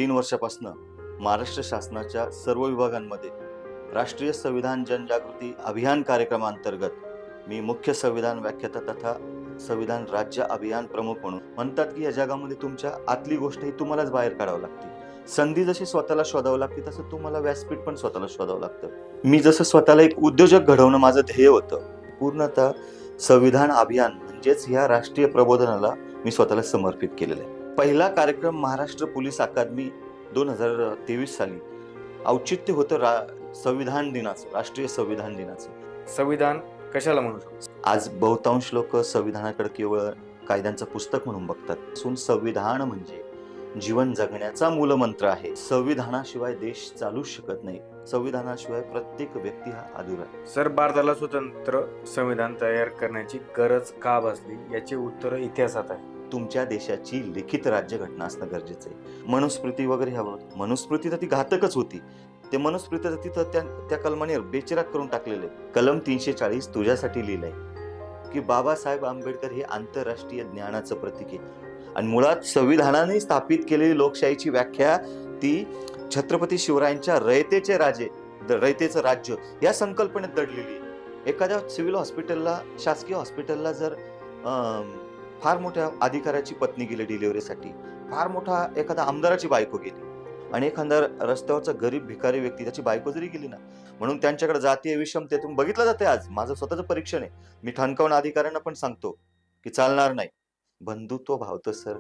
3 वर्षापासून महाराष्ट्र शासनाच्या सर्व विभागांमध्ये राष्ट्रीय संविधान जनजागृती अभियान कार्यक्रमांतर्गत मी मुख्य संविधान व्याख्याता तथा संविधान राज्य अभियान प्रमुख म्हणून म्हणतात की या जगामध्ये तुमच्या आतली गोष्ट ही तुम्हालाच बाहेर काढावं लागते. संधी जशी स्वतःला शोधावं लागते तसं तुम्हाला व्यासपीठ पण स्वतःला शोधावं लागतं. मी जसं स्वतःला एक उद्योजक घडवणं माझं ध्येय होतं, पूर्णतः संविधान अभियान म्हणजेच ह्या राष्ट्रीय प्रबोधनाला मी स्वतःला समर्पित केलेलं आहे. पहिला कार्यक्रम महाराष्ट्र पोलीस अकादमी 2023 साली औचित्य होतं संविधान दिनाचं, राष्ट्रीय संविधान दिनाचं. संविधान कशाला म्हणू शकतो? आज बहुतांश लोक संविधानाकडे केवळ कायद्यांचं पुस्तक म्हणून बघतात. संविधान म्हणजे जीवन जगण्याचा मूलमंत्र आहे. संविधानाशिवाय देश चालूच शकत नाही. संविधानाशिवाय प्रत्येक व्यक्ती हा अधुरा आहे. सर, भारताला स्वतंत्र संविधान तयार करण्याची गरज का भासली याचे उत्तर इतिहासात आहे. तुमच्या देशाची लिखित राज्यघटना असणं गरजेचं आहे. मनुस्मृती वगैरे ह्यावर मनुस्मृती तर ती घातकच होती. ते मनुस्मृती तिथं त्या कलमाने बेचिराग करून टाकलेले. कलम 340 तुझ्यासाठी लिहिलंय की बाबासाहेब आंबेडकर हे आंतरराष्ट्रीय ज्ञानाचं प्रतीक आहे. आणि मुळात संविधानाने स्थापित केलेली लोकशाहीची व्याख्या ती छत्रपती शिवरायांच्या रयतेचे राजे, रयतेचं राज्य या संकल्पनेत दडलेली आहे. एखाद्या सिव्हिल हॉस्पिटलला, शासकीय हॉस्पिटलला जर फार मोठ्या अधिकाऱ्याची पत्नी गेली डिलिव्हरीसाठी, फार मोठा एखादा आमदाराची बायको गेली आणि एखादा रस्त्यावरचा गरीब भिकारी व्यक्ती त्याची बायको जरी गेली ना, म्हणून त्यांच्याकडे जातीय विषमतेतून बघितलं जाते. आज माझं स्वतःचं परीक्षण आहे. मी ठणकावून अधिकाऱ्यांना पण सांगतो की चालणार नाही. बंधुत्व भाव तर सर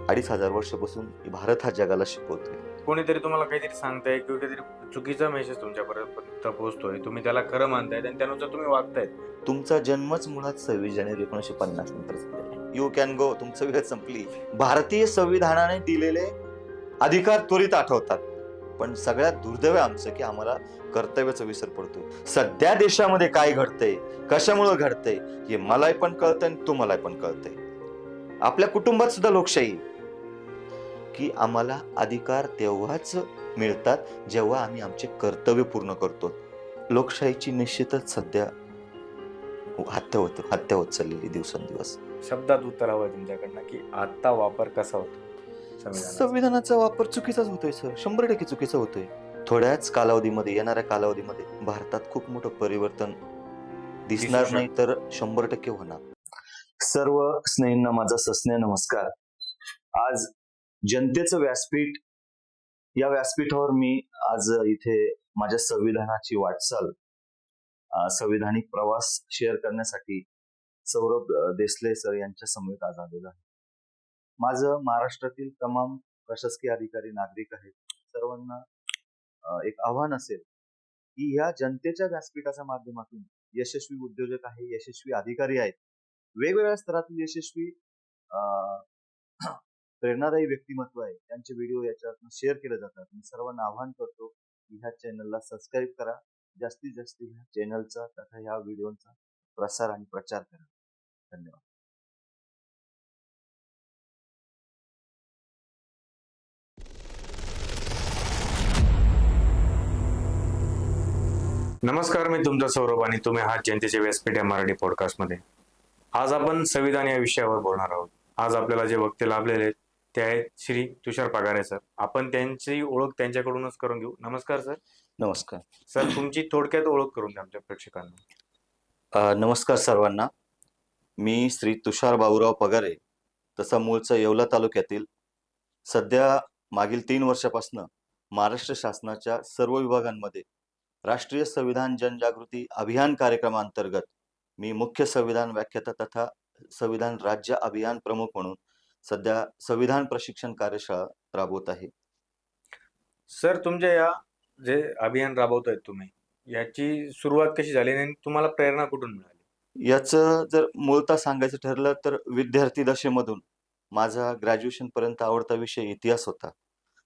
2500 वर्षापासून भारत हा जगाला शिकवतोय. कोणीतरी तुम्हाला काहीतरी सांगताय किंवा काहीतरी चुकीचा मेसेज तुमच्यापर्यंत पोहोचतोय, तुम्ही त्याला खरं मानतायत आणि त्यानुसार तुम्ही वागतायत. तुमचा जन्मच मुळात 26 जानेवारी 1950 नंतर. यू कॅन गो, तुमचं वेळ संपली. भारतीय संविधानाने दिलेले अधिकार त्वरित आठवतात, पण सगळ्यात दुर्दैव आमचं की आम्हाला कर्तव्याचा विसर पडतो. सध्या देशामध्ये काय घडतंय, कशामुळे घडतंय हे मलाही पण कळतंय आणि तुम्हाला पण कळतंय. आपल्या कुटुंबात सुद्धा लोकशाही की आम्हाला अधिकार तेव्हाच मिळतात जेव्हा आम्ही आमचे कर्तव्य पूर्ण करतो. लोकशाहीची निश्चितच सध्या हत्या होत चाललेली दिवसेंदिवस. शब्दात उत्तर हवं तुमच्याकडनं की आता वापर कसा होतो संविधानाचा वापर चुकीचाच होतोय सर, 100% चुकीचा होतोय. थोड्याच कालावधीमध्ये, येणाऱ्या कालावधीमध्ये भारतात खूप मोठं परिवर्तन दिसणार नाही तर 100% होणार. सर्व स्नेहींना माझा सस्नेह नमस्कार. आज जनतेचं व्यासपीठ, या व्यासपीठावर मी आज इथे माझ्या संविधानाची वाटचाल, संविधानिक प्रवास शेअर करण्यासाठी सौरभ देसले सर यांच्या समवेत आज आलेलो आहे. माझं महाराष्ट्रातील तमाम प्रशासकीय अधिकारी, नागरिक आहेत, सर्वांना एक आव्हान असेल की ह्या जनतेच्या व्यासपीठाच्या माध्यमातून यशस्वी उद्योजक आहे, यशस्वी अधिकारी आहेत, वेगवेगळ्या स्तरातील यशस्वी प्रेरणादायी व्यक्तिमत्व आहे, त्यांचे व्हिडिओ याच्यातून शेअर केले जातात. मी सर्वांना आवाहन करतो की ह्या चॅनलला सबस्क्राईब करा, जास्तीत जास्त ह्या चॅनलचा तथा ह्या व्हिडिओचा प्रसार आणि प्रचार करा. धन्यवाद. नमस्कार, मी तुमचा सौरभ आणि तुम्ही हा जनतेचे व्यासपीठ या मराठी पॉडकास्टमध्ये. आज आपण संविधान या विषयावर बोलणार आहोत. आज आपल्याला जे वक्ते लाभलेले आहेत ते आहेत श्री तुषार पगारे सर. आपण त्यांची ओळख त्यांच्याकडूनच करून घेऊ. नमस्कार सर. नमस्कार सर, तुमची थोडक्यात ओळख करून द्या आमच्या प्रेक्षकांना. नमस्कार सर्वांना. मी श्री तुषार बाबूराव पगारे, तसा मूळचा येवला तालुक्यातील, सध्या मागील 3 वर्षापासून महाराष्ट्र शासनाच्या सर्व विभागांमध्ये राष्ट्रीय संविधान जनजागृती अभियान कार्यक्रमांतर्गत मी मुख्य संविधान व्याख्याता तथा संविधान राज्य अभियान प्रमुख म्हणून सध्या संविधान प्रशिक्षण कार्यशाळा राबवत आहे. सर, तुमच्या या जे अभियान राबवतायत तुम्ही, याची सुरुवात कशी झाली आणि तुम्हाला प्रेरणा कुठून मिळाली? याचं जर मूळतः सांगायचं ठरलं तर विद्यार्थी दशेमधून माझा ग्रॅज्युएशन पर्यंत आवडता विषय इतिहास होता.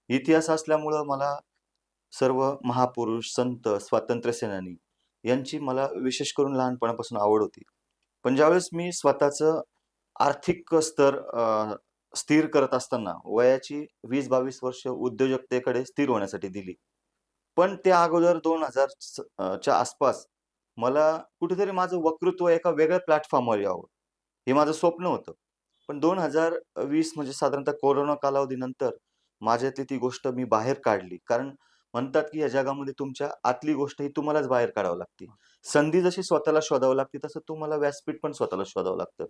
इतिहास असल्यामुळं मला सर्व महापुरुष, संत, स्वातंत्र्य सेनानी यांची मला विशेष करून लहानपणापासून आवड होती. पण ज्यावेळेस मी स्वतःचं आर्थिक स्तर स्थिर करत असताना वयाची 20-22 वर्ष उद्योजकतेकडे स्थिर होण्यासाठी दिली. पण त्या अगोदर 2000 च्या आसपास मला कुठेतरी माझं वक्तृत्व एका वेगळ्या प्लॅटफॉर्मवर यावं, हे माझं स्वप्न होतं. पण 2020 म्हणजे साधारणतः कोरोना कालावधीनंतर माझ्यातली ती गोष्ट मी बाहेर काढली. कारण म्हणतात, की या जगामध्ये तुमच्या आतली गोष्ट ही तुम्हालाच बाहेर काढावी लागते. संधी जशी स्वतःला शोधावी लागते, तसं तुम्हाला व्यासपीठ पण स्वतःला शोधावं लागतं.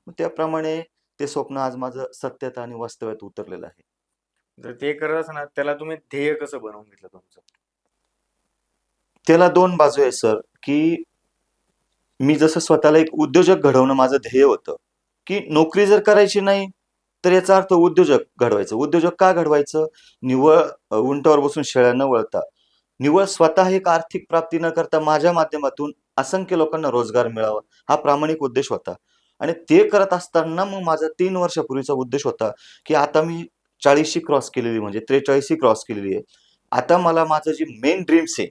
मग त्याप्रमाणे ते स्वप्न आज माझं सत्यता आणि वास्तव्यात उतरलेलं आहे. तर ते करत असताना त्याला तुम्ही ध्येय कसं बनवून घेतलं तुमचं? त्याला 2 बाजू आहे सर, की मी जसं स्वतःला एक उद्योजक घडवणं माझं ध्येय होतं, की नोकरी जर करायची नाही, तर याचा अर्थ उद्योजक घडवायचं. उद्योजक का घडवायचं? निव्वळ उंटावर बसून शेळ्या न वळता, निव्वळ स्वतः एक आर्थिक प्राप्ती न करता माझ्या माध्यमातून असंख्य लोकांना रोजगार मिळावा, हा प्रामाणिक उद्देश होता. आणि ते करत असताना मग माझा 3 वर्षापूर्वीचा उद्देश होता, की आता मी 40शी क्रॉस केलेली म्हणजे 43शी क्रॉस केलेली आहे. आता मला माझं जे मेन ड्रीम्स आहे,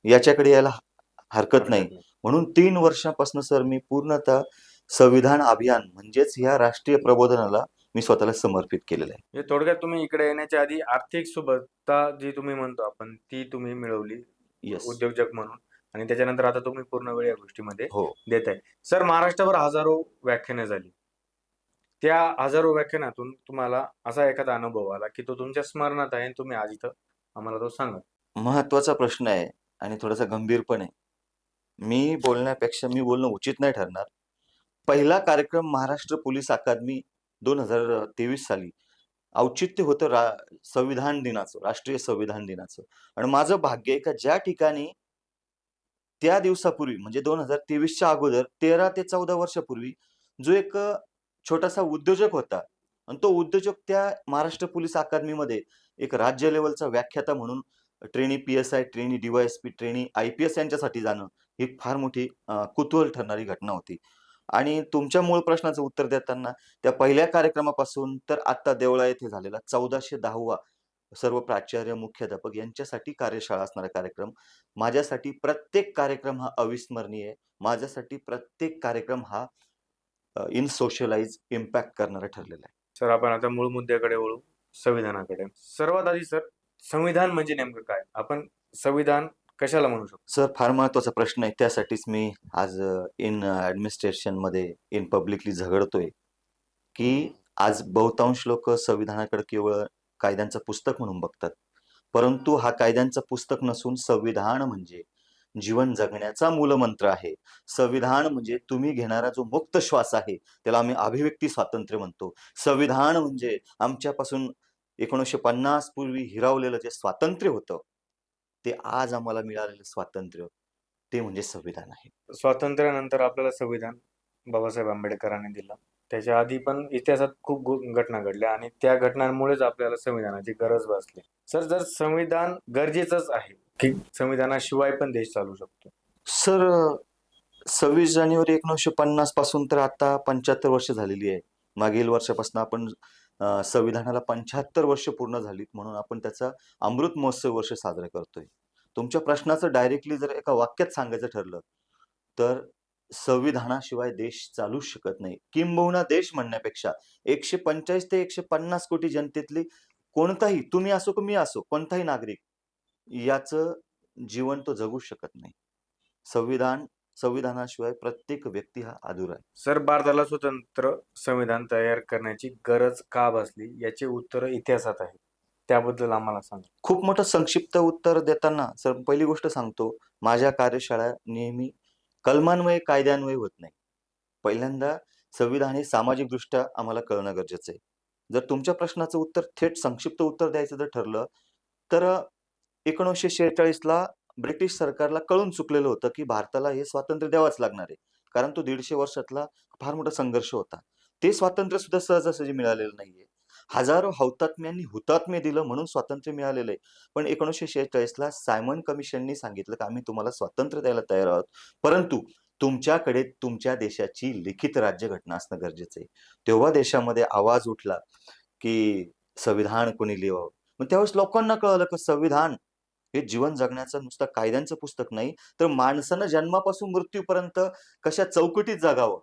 याच्याकडे यायला हरकत नाही. हरकत नाही. म्हणून 3 वर्षापासून सर मी पूर्णतः संविधान अभियान म्हणजेच ह्या राष्ट्रीय प्रबोधनाला मी स्वतःला समर्पित केलेलं आहे. म्हणजे थोडक्यात तुम्ही इकडे येण्याच्या आधी आर्थिक सुबत्ता जी तुम्ही म्हणतो आपण ती तुम्ही मिळवली येस. उद्योजक म्हणून, आणि त्याच्यानंतर आता तुम्ही पूर्ण वेळ या गोष्टीमध्ये हो. देत आहे. सर, महाराष्ट्रावर हजारो व्याख्यानं झाली. त्या हजारो व्याख्यानातून तुम्हाला असा एखादा अनुभव आला की तो तुमच्या स्मरणात आहे आणि तुम्ही आज इथं आम्हाला तो सांगा. महत्त्वाचा प्रश्न आहे आणि थोडासा गंभीर पण आहे. मी बोलण्यापेक्षा मी बोलणं उचित नाही ठरणार. पहिला कार्यक्रम महाराष्ट्र पोलीस अकादमी 2023 साली औचित्य होतं संविधान दिनाचं, राष्ट्रीय संविधान दिनाचं. आणि माझं भाग्य आहे का ज्या ठिकाणी त्या दिवसापूर्वी म्हणजे 2023च्या अगोदर 13 ते 14 वर्षापूर्वी जो एक छोटासा उद्योजक होता आणि तो उद्योजक त्या महाराष्ट्र पोलीस अकादमीमध्ये एक राज्य लेव्हलचा व्याख्याता म्हणून trainee PSI, trainee D-Y-S-P, trainee IPS यांच्यासाठी जाणं ही फार मोठी कुतूहल ठरणारी घटना होती. आणि तुमच्या मूळ प्रश्नाचं उत्तर देताना त्या पहिल्या कार्यक्रमापासून तर आत्ता देवळा येथे झालेला 1410वा सर्व प्राचार्य, मुख्याध्यापक यांच्यासाठी कार्यशाळा असणारा कार्यक्रम. माझ्यासाठी प्रत्येक कार्यक्रम हा अविस्मरणीय आहे. माझ्यासाठी प्रत्येक कार्यक्रम हा इन सोशलाइज इम्पॅक्ट करणारा ठरलेला आहे. सर, आपण आता मूळ मुद्द्याकडे वळू, संविधानाकडे. सर्वात आधी सर, संविधान म्हणजे नेमकं काय? आपण संविधान कशाला म्हणू शकतो? सर, फार महत्त्वाचा प्रश्न आहे. त्यासाठीच मी आज इन ॲडमिनिस्ट्रेशनमध्ये इन पब्लिकली झगडतोय, की आज बहुतांश लोकं संविधानाकडे केवळ कायद्यांचं पुस्तक म्हणून बघतात. परंतु हा कायद्यांचं पुस्तक नसून संविधान म्हणजे जीवन जगण्याचा मूलमंत्र आहे. संविधान म्हणजे तुम्ही घेणारा जो मुक्त श्वास आहे, त्याला आम्ही अभिव्यक्ती स्वातंत्र्य म्हणतो. संविधान म्हणजे आमच्यापासून 1950 पूर्वी हिरावलेलं जे स्वातंत्र्य होतं, ते आज आम्हाला मिळालेलं स्वातंत्र्य, ते म्हणजे संविधान आहे. स्वातंत्र्यानंतर आपल्याला संविधान बाबासाहेब आंबेडकरांनी दिलं. त्याच्या आधी पण इतिहासात खूप घटना घडल्या आणि त्या घटनांमुळेच आपल्याला संविधानाची गरज भासली. सर, जर संविधान गरजेचंच आहे की संविधानाशिवाय पण देश चालू शकतो? सर, 26 जानेवारी 1950 पासून तर आता 75 वर्ष झालेली आहे. मागील वर्षापासून आपण संविधानाला 75 वर्ष पूर्ण झालीत म्हणून आपण त्याचा अमृत महोत्सव वर्ष साजरा करतोय. तुमच्या प्रश्नाचं डायरेक्टली जर एका वाक्यात सांगायचं ठरलं, तर संविधानाशिवाय देश चालूच शकत नाही. किंबहुना देश म्हणण्यापेक्षा 145 ते 150 कोटी जनतेतली कोणताही, तुम्ही असो की मी असो, कोणताही नागरिक याचं जीवन तो जगू शकत नाही. संविधानाशिवाय प्रत्येक व्यक्ती हा अधुरा आहे. सर, भारताला स्वतंत्र संविधान तयार करण्याची गरज का भासली याचे उत्तर इतिहासात आहे. त्याबद्दल आम्हाला सांगा. खूप मोठं संक्षिप्त उत्तर देताना सर पहिली गोष्ट सांगतो, माझ्या कार्यशाळा नेहमी कलमान्वये, कायद्यान्वये होत नाही. पहिल्यांदा संविधान हे सामाजिकदृष्ट्या आम्हाला कळणं गरजेचं आहे. जर तुमच्या प्रश्नाचं उत्तर थेट संक्षिप्त उत्तर द्यायचं जर ठरलं, तर 1946ला ब्रिटिश सरकारला कळून चुकलेलं होतं, की भारताला हे स्वातंत्र्य द्यावंच लागणार आहे. कारण तो 150 वर्षातला फार मोठा संघर्ष होता. ते स्वातंत्र्य सुद्धा सहजासहजी मिळालेलं नाहीये. हजारो हौतात्म्यांनी हुतात्म्य दिलं म्हणून स्वातंत्र्य मिळालेलं आहे. पण 1946ला सायमन कमिशननी सांगितलं, की आम्ही तुम्हाला स्वातंत्र्य द्यायला तयार आहोत. परंतु तुमच्याकडे तुमच्या देशाची लिखित राज्यघटना असणं गरजेचं आहे. तेव्हा देशामध्ये आवाज उठला, की संविधान कोणी लिहावं. मग त्यावेळेस लोकांना कळालं, की संविधान हे जीवन जगण्याचं नुसतं कायद्यांचं पुस्तक नाही, तर माणसानं जन्मापासून मृत्यूपर्यंत कशा चौकटीत जगावं,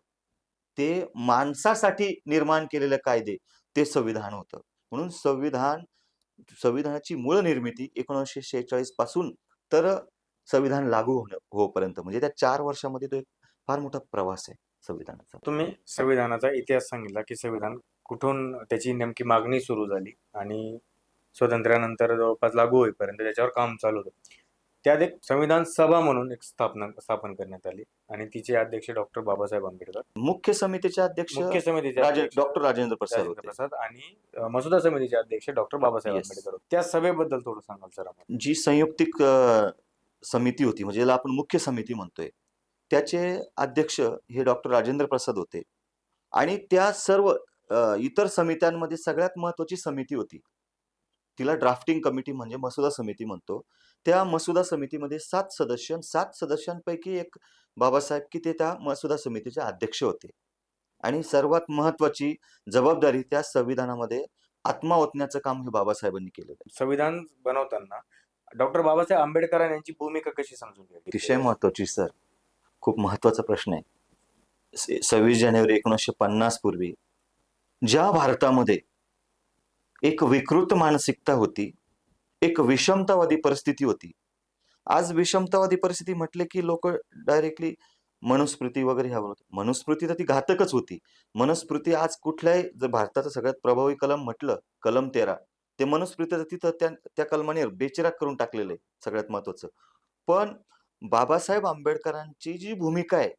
ते माणसासाठी निर्माण केलेले कायदे, ते संविधान होतं. म्हणून संविधानाची मूळ निर्मिती 1946 पासून तर संविधान लागू होईपर्यंत म्हणजे त्या 4 वर्षामध्ये तो एक फार मोठा प्रवास आहे संविधानाचा. तुम्ही संविधानाचा इतिहास सांगितला की संविधान कुठून त्याची नेमकी मागणी सुरू झाली आणि स्वातंत्र्यानंतर जवळपास लागू होईपर्यंत त्याच्यावर काम चालू होतं. त्यात एक संविधान सभा म्हणून एक स्थापन करण्यात आली आणि तिचे अध्यक्ष डॉक्टर बाबासाहेब आंबेडकर, मुख्य समितीचे अध्यक्ष मुख्य समितीचे अध्यक्ष डॉक्टर राजेंद्र प्रसाद राजेंद्र होते. प्रसाद आणि मसुदा समितीचे अध्यक्ष डॉक्टर बाबासाहेब Yes. आंबेडकर होते. त्या सभेबद्दल थोडं सांगाल सर आपण? जी संयुक्तिक समिती होती, म्हणजे याला आपण मुख्य समिती म्हणतोय, त्याचे अध्यक्ष हे डॉक्टर राजेंद्र प्रसाद होते. आणि त्या सर्व इतर समित्यांमध्ये सगळ्यात महत्वाची समिती होती, तिला ड्राफ्टिंग कमिटी म्हणजे मसुदा समिती म्हणतो. त्या मसुदा समितीमध्ये 7 सदस्य, 7 सदस्यांपैकी एक बाबासाहेब की ते त्या मसुदा समितीचे अध्यक्ष होते. आणि सर्वात महत्वाची जबाबदारी त्या संविधानामध्ये आत्मा ओतण्याचं काम हे बाबासाहेबांनी केलेलं आहे. संविधान बनवताना डॉक्टर बाबासाहेब आंबेडकर यांची भूमिका कशी समजून घ्यावी? अतिशय महत्वाची सर, खूप महत्वाचा प्रश्न आहे. 26 जानेवारी 1950 पूर्वी ज्या भारतामध्ये एक विकृत मानसिकता होती, एक विषमतावादी परिस्थिती होती. आज विषमतावादी परिस्थिती म्हटले की लोक डायरेक्टली मनुस्मृती वगैरे ह्या बोलतात. मनुस्मृती तर ती घातकच होती. मनुस्मृती आज कुठल्याही, जर भारताचं सगळ्यात प्रभावी कलम म्हटलं, कलम 13, ते मनुस्मृतीचं तिथं त्या कलमाने बेचिराग करून टाकलेलं आहे, सगळ्यात महत्वाचं. पण बाबासाहेब आंबेडकरांची जी भूमिका आहे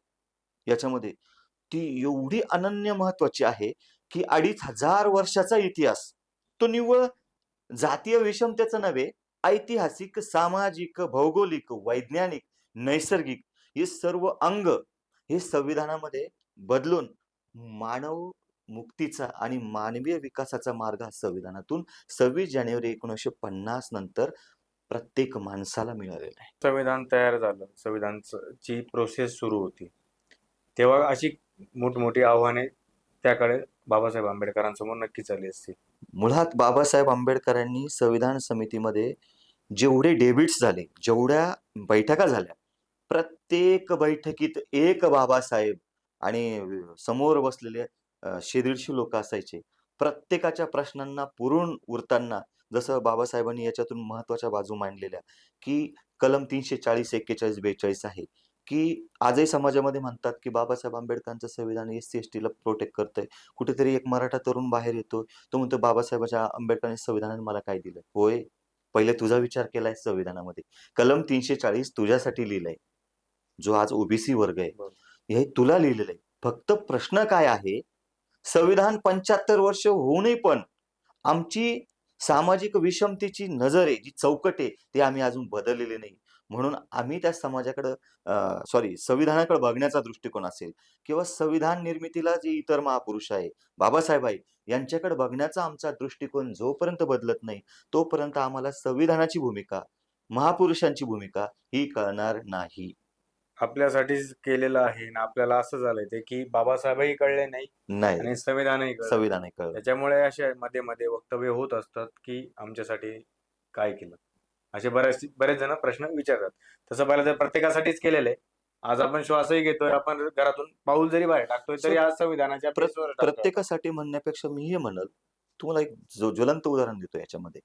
याच्यामध्ये, ती एवढी अनन्य महत्वाची आहे की 2500 वर्षाचा इतिहास तो निव्वळ जातीय विषमतेचं नव्हे, ऐतिहासिक, सामाजिक, भौगोलिक, वैज्ञानिक, नैसर्गिक हे सर्व अंग हे संविधानामध्ये बदलून मानव मुक्तीचा आणि मानवीय विकासाचा मार्ग हा संविधानातून 26 जानेवारी 1950 नंतर प्रत्येक माणसाला मिळालेला आहे. संविधान तयार झालं, संविधानची प्रोसेस सुरू होती, तेव्हा अशी मोठमोठी आव्हाने त्याकडे बाबासाहेब आंबेडकरांसमोर नक्कीच आली असतील. मुळात बाबासाहेब आंबेडकरांनी संविधान समितीमध्ये जेवढे डेबिट्स झाले, जेवढ्या बैठका झाल्या, प्रत्येक बैठकीत एक बाबासाहेब आणि समोर बसलेले 100-150 लोक असायचे. प्रत्येकाच्या प्रश्नांना पुरून उरताना जसं बाबासाहेबांनी याच्यातून महत्वाच्या बाजू मांडलेल्या, की कलम 340, 41, 42 आहे, की आजही समाजामध्ये म्हणतात की बाबासाहेब आंबेडकरांचं संविधान SC-ST ला प्रोटेक्ट करतंय. कुठेतरी एक मराठा तरुण बाहेर येतो, तो म्हणतो बाबासाहेबांच्या आंबेडकरांनी संविधानाने मला काय दिलं? होय, पहिले तुझा विचार केलाय संविधानामध्ये. कलम 340 तुझ्यासाठी लिहिलंय. जो आज ओबीसी वर्ग आहे, हे तुला लिहिलेलं आहे. फक्त प्रश्न काय आहे, संविधान 75 वर्ष होऊनही पण आमची सामाजिक विषमतेची नजर आहे, जी चौकट आहे, ते आम्ही अजून बदललेली नाही. म्हणून आम्ही त्या समाजाकडं संविधानाकडे बघण्याचा दृष्टिकोन असेल किंवा संविधान निर्मितीला जे इतर महापुरुष आहे, बाबासाहेब आहे, यांच्याकडे बघण्याचा आमचा दृष्टिकोन जोपर्यंत बदलत नाही, तोपर्यंत आम्हाला संविधानाची भूमिका, महापुरुषांची भूमिका ही कळणार नाही. आपल्यासाठीच केलेलं आहे ना, आपल्याला असं झालंय ते की बाबासाहेबही कळले नाही नाही, आणि संविधानही कळलं. संविधान नाही कळलं. त्याच्यामुळे असे मध्ये मध्ये वक्तव्य होत असतात की आमच्यासाठी काय केलं, असे बरेच जण प्रश्न विचारतात. तसं पाहिलं तर प्रत्येकासाठीच केलेलं आहे. आज आपण श्वासही घेतोय, आपण घरातून पाऊल जरी बाहेर टाकतोय तरी आज संविधानाच्या बेसवर टाकतोय. प्रत्येकासाठी म्हणण्यापेक्षा मी हे म्हणल, तुम्हाला एक ज्वलंत उदाहरण देतो याच्यामध्ये.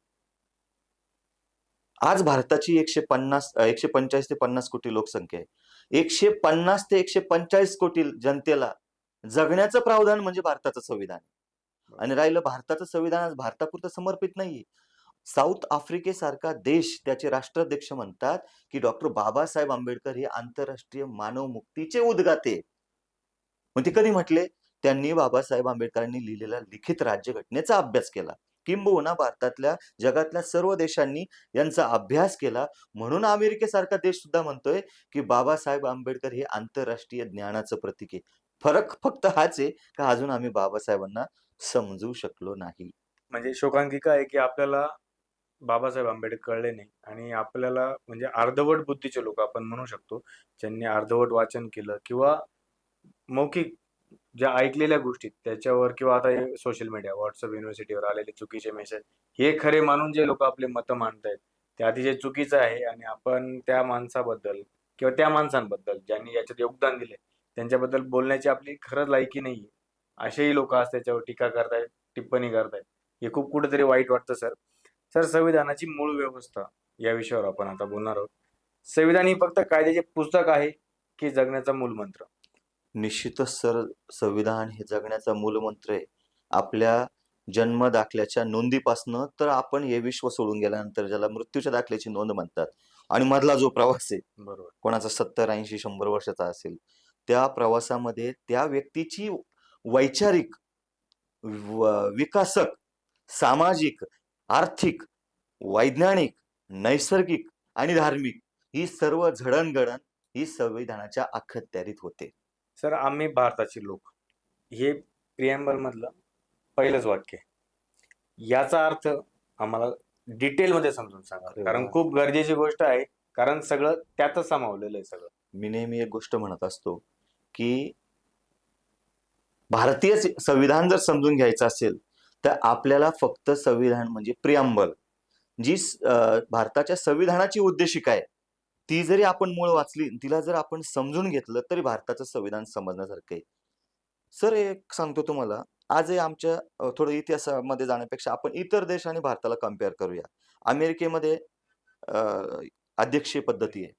आज भारताची 145 ते 50 कोटी लोकसंख्या आहे. 150 ते 145 कोटी जनतेला जगण्याचं प्रावधान म्हणजे भारताचं संविधान आहे. आणि राहिलं भारताचं संविधान आज भारतापुरतं समर्पित नाहीये. साऊथ आफ्रिकेसारखा देश, त्याचे राष्ट्राध्यक्ष म्हणतात की डॉक्टर बाबासाहेब आंबेडकर हे आंतरराष्ट्रीय मानव मुक्तीचे उद्गाते. मग ते कधी म्हटले? त्यांनी बाबासाहेब आंबेडकरांनी लिहिलेल्या लिखित राज्यघटनेचा अभ्यास केला. किंबहुना भारतातल्या, जगातल्या सर्व देशांनी यांचा अभ्यास केला. म्हणून अमेरिकेसारखा देश सुद्धा म्हणतोय की बाबासाहेब आंबेडकर हे आंतरराष्ट्रीय ज्ञानाचं प्रतीक आहे. फरक फक्त हाच आहे का अजून आम्ही बाबासाहेबांना समजू शकलो नाही. म्हणजे शोकांतिका आहे की आपल्याला बाबासाहेब आंबेडकर कळले नाही आणि आपल्याला म्हणजे अर्धवट बुद्धीचे लोक आपण म्हणू शकतो, ज्यांनी अर्धवट वाचन केलं किंवा मौखिक ज्या ऐकलेल्या गोष्टी त्याच्यावर किंवा आता सोशल मीडिया, व्हॉट्सअप, युनिव्हर्सिटीवर आलेले चुकीचे मेसेज हे खरे मानून जे लोक आपले मतं मांडतायत ते अतिशय चुकीचं आहे. आणि आपण त्या माणसाबद्दल किंवा त्या माणसांबद्दल ज्यांनी याच्यात योगदान दिले त्यांच्याबद्दल बोलण्याची आपली खरंच लायकी नाहीये. असेही लोक आज त्याच्यावर टीका करतायत, टिप्पणी करतायत, हे खूप कुठेतरी वाईट वाटतं सर. सर, संविधानाची मूळ व्यवस्था या विषयावर आपण आता बोलणार आहोत. संविधान ही फक्त कायद्याचे पुस्तक आहे की जगण्याचा मूलमंत्र? निश्चितच सर, संविधान हे जगण्याचा मूलमंत्र आहे. आपल्या जन्म दाखल्याच्या नोंदीपासनं तर आपण हे विश्व सोडून गेल्यानंतर ज्याला मृत्यूच्या दाखल्याची नोंद म्हणतात, आणि मधला जो प्रवास आहे बरोबर. कोणाचा 70, 80, 100 वर्षाचा असेल, त्या प्रवासामध्ये त्या व्यक्तीची वैचारिक, विकासक, सामाजिक, आर्थिक, वैज्ञानिक, नैसर्गिक आणि धार्मिक ही सर्व जडणघडण ही संविधानाच्या अखत्यारीत होते. सर, आम्ही भारताचे लोक, हे प्रिएम्बल मधलं पहिलंच वाक्य आहे. याचा अर्थ आम्हाला डिटेलमध्ये समजून सांगा, अरे कारण वा. खूप गरजेची गोष्ट आहे, कारण सगळं त्यातच सामावलेलं आहे सगळं. मी नेहमी एक गोष्ट म्हणत असतो की भारतीय संविधान जर समजून घ्यायचं असेल तर आपल्याला फक्त संविधान म्हणजे प्रिअम्बल, जी भारताच्या संविधानाची उद्देशिका आहे, ती जरी आपण मूळ वाचली, तिला जर आपण समजून घेतलं तरी भारताचं संविधान समजण्यासारखं आहे. सर, एक सांगतो तुम्हाला, आजही आमच्या थोडं इतिहासामध्ये जाण्यापेक्षा आपण इतर देश आणि भारताला कम्पेअर करूया. अमेरिकेमध्ये अ, अध्यक्षीय पद्धती आहे.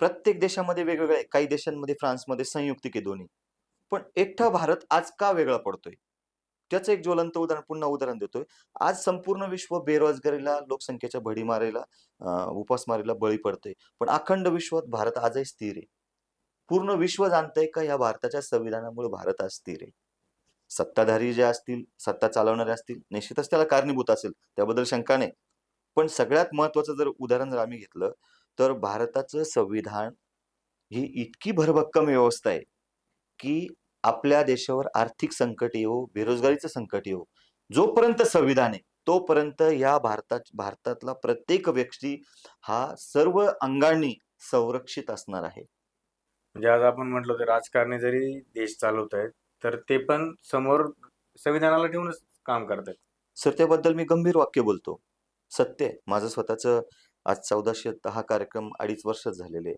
प्रत्येक देशामध्ये वेगवेगळ्या आहे. काही देशांमध्ये, फ्रान्समध्ये संयुक्तिक आहे दोन्ही. पण एकटा भारत आज का वेगळा पडतोय? त्याचं एक ज्वलंत पुन्हा उदाहरण देतोय. आज संपूर्ण विश्व बेरोजगारीला, लोकसंख्येच्या भडीमारीला, उपासमारीला बळी पडतंय. पण अखंड विश्वात भारत आजही स्थिर आहे. पूर्ण विश्व जाणतंय का या भारताच्या संविधानामुळे भारत आज स्थिर आहे. सत्ताधारी जे असतील, सत्ता चालवणारे असतील, निश्चितच त्याला कारणीभूत असेल, त्याबद्दल शंका नाही. पण सगळ्यात महत्वाचं जर उदाहरण जर आम्ही घेतलं, तर भारताचं संविधान ही इतकी भरभक्कम व्यवस्था आहे, की आपल्या देशावर आर्थिक संकट येवो, बेरोजगारीचं संकट येवो, जोपर्यंत संविधान आहे, तोपर्यंत या भारतातला प्रत्येक व्यक्ती हा सर्व अंगांनी संरक्षित असणार आहे. म्हणजे आज आपण म्हटलं तर राजकारणी जरी देश चालवत आहेत, तर ते पण समोर संविधानाला ठेवूनच काम करतात. सर, त्याबद्दल मी गंभीर वाक्य बोलतो. सत्य आहे. माझं स्वतःचं आज 1400 हा कार्यक्रम 2.5 वर्षच झालेले आहे.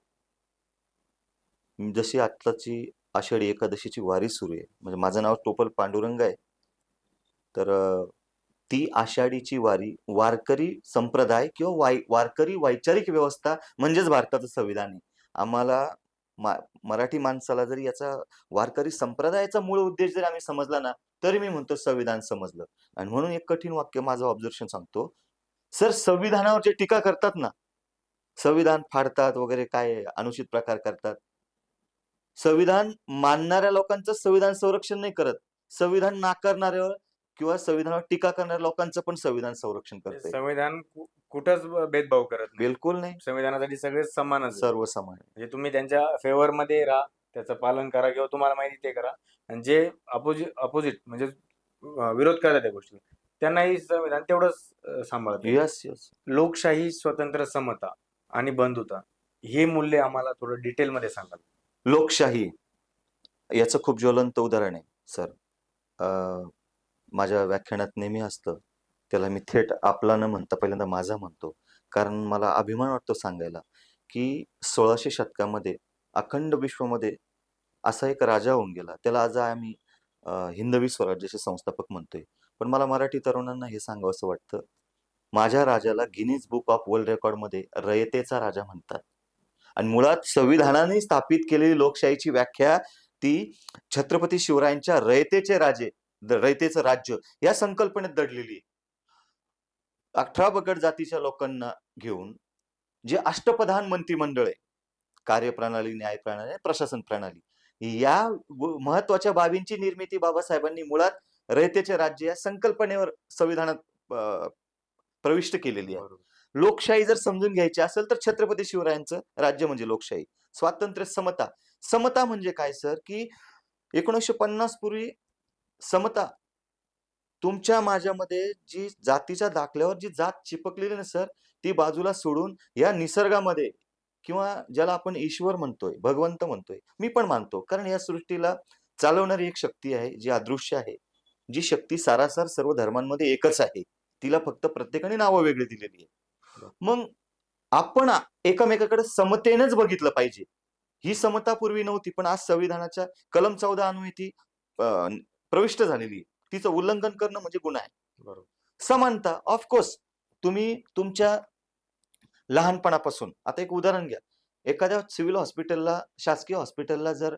जशी आत्ताची आषाढी एकादशीची वारी सुरू आहे. म्हणजे माझं नाव टोपल पांडुरंग आहे. तर ती आषाढीची वारी वारकरी संप्रदाय किंवा वारकरी वैचारिक व्यवस्था म्हणजेच भारताचं संविधान आहे. आम्हाला मराठी माणसाला जरी याचा वारकरी संप्रदायाचा मूळ उद्देश जरी आम्ही समजला ना, तरी मी म्हणतो संविधान समजलं. आणि म्हणून एक कठीण वाक्य माझं ऑब्झर्वेशन सांगतो. सर, संविधानावर जे टीका करतात ना, संविधान फाडतात वगैरे, काय अनुचित प्रकार करतात, संविधान मानणाऱ्या लोकांचं संविधान संरक्षण नाही करत. संविधान नाकारणाऱ्यावर किंवा संविधानावर टीका करणाऱ्या लोकांचं पण संविधान संरक्षण करतंय. संविधान कुठंच भेदभाव करत नाही. बिलकुल नाही. संविधानासाठी सगळे समानच आहे. सर्व समान आहे. म्हणजे तुम्ही त्यांच्या फेवर मध्ये राहा, त्याचं पालन करा किंवा तुम्हाला माहिती ते करा, आणि जे अपोजिट म्हणजे विरोध करतात त्या गोष्टी, त्यांनाही संविधान तेवढंच सांभाळतं. Yes, yes. लोकशाही, स्वतंत्र, समता आणि बंधुता हे मूल्य आम्हाला थोडं डिटेलमध्ये सांगाल. लोकशाही याचं खूप ज्वलंत उदाहरण आहे सर. माझ्या व्याख्यानात नेहमी असतं, त्याला मी थेट आपला न म्हणता पहिल्यांदा माझा म्हणतो, कारण मला अभिमान वाटतो सांगायला, की 1600 शतकामध्ये अखंड विश्वमध्ये असा एक राजा होऊन गेला. त्याला आज आम्ही हिंदवी स्वराज्याचे संस्थापक म्हणतोय. पण मला मराठी तरुणांना हे सांगावंसं वाटतं, माझ्या राजाला गिनीज बुक ऑफ वर्ल्ड रेकॉर्डमध्ये रयतेचा राजा म्हणतात. आणि मुळात संविधानाने स्थापित केलेली लोकशाहीची व्याख्या ती छत्रपती शिवरायांच्या रयतेचे राजे, रयतेचं राज्य या संकल्पनेत दडलेली आहे. 18 बगट जातीच्या लोकांना घेऊन जे अष्टप्रधान मंत्रिमंडळ आहे, कार्यप्रणाली, न्यायप्रणाली आणि प्रशासन प्रणाली, या महत्वाच्या बाबींची निर्मिती बाबासाहेबांनी मुळात रयतेचे राज्य या संकल्पनेवर संविधानात प्रविष्ट केलेली आहे. लोकशाही जर समजून घ्यायची असेल तर छत्रपती शिवरायांचं राज्य म्हणजे लोकशाही. स्वातंत्र्य, समता. समता म्हणजे काय सर, की 1950 पूर्वी समता, तुमच्या माझ्यामध्ये जी जातीच्या दाखल्यावर जी जात चिपकलेली ना सर, ती बाजूला सोडून या निसर्गामध्ये, किंवा ज्याला आपण ईश्वर म्हणतोय, भगवंत म्हणतोय, मी पण मानतो, कारण या सृष्टीला चालवणारी एक शक्ती आहे जी अदृश्य आहे. जी शक्ती सारासार सर्व धर्मांमध्ये एकच आहे. तिला फक्त प्रत्येकाने नावं वेगळी दिलेली आहे. मग आपण एकमेकाकडे समतेनेच बघितलं पाहिजे. ही समता पूर्वी नव्हती, पण आज संविधानाच्या कलम 14 अन्वये ती प्रविष्ट झालेली आहे. तिचं उल्लंघन करणं म्हणजे गुन्हा आहे. बरोबर. समानता, ऑफकोर्स, तुम्ही तुमच्या लहानपणापासून, आता एक उदाहरण घ्या, एखाद्या सिव्हिल हॉस्पिटलला, शासकीय हॉस्पिटलला जर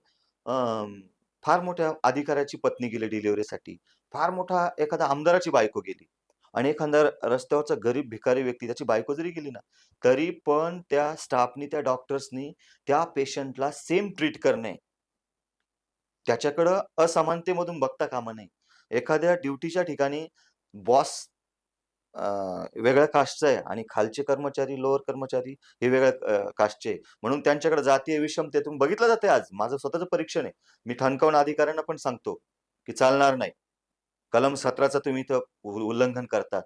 फार मोठ्या अधिकाऱ्याची पत्नी गेली डिलिव्हरीसाठी, फार मोठा एखादा आमदाराची बायको गेली आणि एखादा रस्त्यावरचा गरीब भिकारी व्यक्ती त्याची बायको जरी गेली ना, तरी पण त्या स्टाफनी, त्या डॉक्टर्सनी त्या पेशंटला सेम ट्रीट करणे. त्याच्याकडं असमानतेमधून बघता कामा नये. एखाद्या ड्युटीच्या ठिकाणी बॉस वेगळ्या कास्टचा आहे आणि खालचे कर्मचारी, लोअर कर्मचारी हे वेगळ्या कास्टचे आहे. म्हणून त्यांच्याकडे जातीय विषमतेतून बघितलं जाते आज. माझं स्वतःचं परीक्षण आहे. मी ठणकावून अधिकाऱ्यांना पण सांगतो, की चालणार नाही. कलम 17चं तुम्ही इथं उल्लंघन करतात.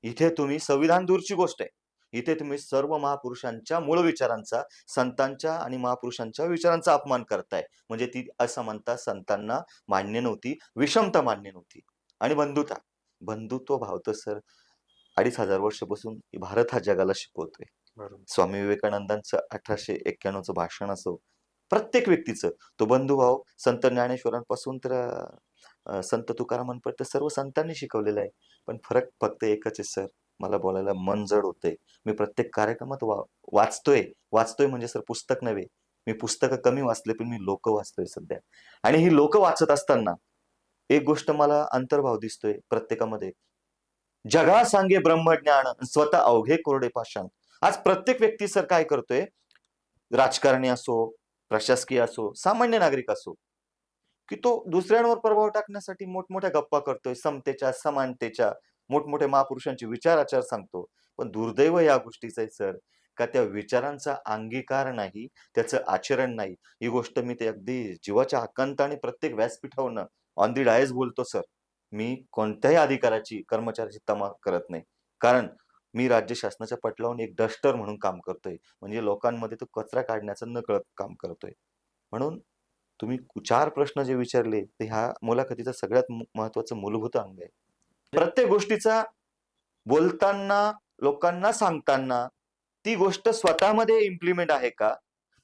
इथे तुम्ही संविधान दूरची गोष्ट आहे. इथे तुम्ही सर्व महापुरुषांच्या मूळ विचारांचा, संतांच्या आणि महापुरुषांच्या विचारांचा अपमान करताय. म्हणजे ती असमानता संतांना मान्य नव्हती, विषमता मान्य नव्हती. आणि बंधुता. बंधुत्व भाव तर सर 2500 वर्षापासून भारत हा जगाला शिकवतोय. बरोबर. स्वामी विवेकानंदांचं 1891चं भाषण असो, प्रत्येक व्यक्तीचं तो बंधुभाव संत ज्ञानेश्वरांपासून तर संत तुकारामांपर्यंत सर्व संतांनी शिकवलेलं आहे. पण फरक फक्त एकच आहे सर, मला बोलायला मन जड होतंय. मी प्रत्येक कार्यक्रमात वाचतोय. वाचतोय म्हणजे सर पुस्तक नव्हे. मी पुस्तकं कमी वाचले, पण मी लोकं वाचतोय सध्या. आणि ही लोकं वाचत असताना एक गोष्ट मला अंतर्भाव दिसतोय प्रत्येकामध्ये. जगा सांगे ब्रह्मज्ञान, स्वतः अवघे कोरडे पाषाण. आज प्रत्येक व्यक्ती सर काय करतोय, राजकारणी असो, प्रशासकीय असो, सामान्य नागरिक असो, की तो दुसऱ्यांवर प्रभाव टाकण्यासाठी मोठमोठ्या गप्पा करतोय, समतेच्या, समानतेच्या, मोठमोठ्या महापुरुषांचे विचार आचार सांगतो. पण दुर्दैव या गोष्टीचं आहे सर, का त्या विचारांचा अंगीकार नाही, त्याचं आचरण नाही. ही गोष्ट मी ते अगदी जीवाच्या हक्कांताने प्रत्येक व्यासपीठावरनं ऑन दी डायस बोलतो सर. मी कोणत्याही अधिकाराची, कर्मचाऱ्याची तमा करत नाही. कारण मी राज्य शासनाच्या पटलावरून एक डस्टर म्हणून काम करतोय. म्हणजे लोकांमध्ये तो कचरा काढण्याचं नकळत काम करतोय. म्हणून तुम्ही 4 प्रश्न जे विचारले, ते ह्या मुलाखतीचं सगळ्यात महत्त्वाचं मूलभूत अंग आहे. प्रत्येक गोष्टीचा बोलताना, लोकांना सांगताना ती गोष्ट स्वतःमध्ये इम्प्लिमेंट आहे का?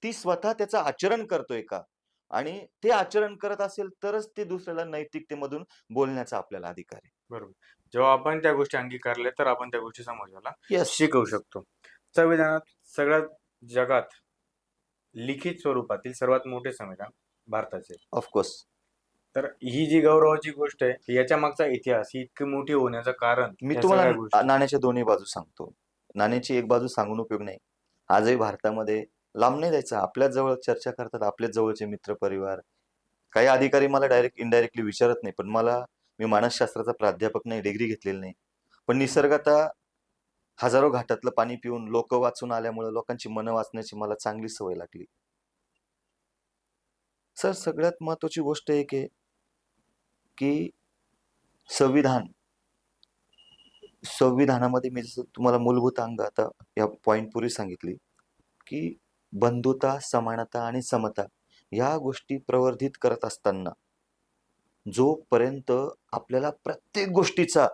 ती स्वतः त्याचं आचरण करतोय का? आणि ते आचरण करत असेल तरच ते दुसऱ्याला नैतिकतेमधून बोलण्याचा आपल्याला अधिकार आहे. बरोबर. जेव्हा आपण त्या गोष्टी अंगीकारल्या तर आपण त्या गोष्टी समाजाला येस. शिकवू शकतो. संविधानात सगळ्यात जगात लिखित स्वरूपातील सर्वात मोठे संविधान भारताचे. Of course. तर ही जी गौरवाची गोष्ट आहे, याच्या मागचा इतिहास ही इतकी मोठी होण्याचं कारण मी या तुम्हाला सगळ्या गोष्टी. नाण्याच्या दोन्ही बाजू सांगतो. नाण्याची एक बाजू सांगून उपयोग नाही. आजही भारतामध्ये लांब नाही जायचं. आपल्याच जवळ चर्चा करतात आपलेच जवळचे मित्र परिवार. काही अधिकारी मला डायरेक्ट इनडायरेक्टली विचारत नाही. पण मी मानसशास्त्राचा प्राध्यापक नाही, डिग्री घेतलेली नाही. पण निसर्गतः हजारो घाटातलं पाणी पिऊन लोकं वाचून आल्यामुळं लोकांची मनं वाचण्याची मला चांगली सवय लागली. सर सगळ्यात महत्त्वाची गोष्ट एक आहे, की संविधान संविधानामध्ये मी जसं तुम्हाला मूलभूत अंग आता या पॉइंट पूर्वी सांगितली, की बंधुता, समानता आणि समता या गोष्टी प्रवर्धित करत असताना जोपर्यंत आपल्याला प्रत्येक गोष्टीचा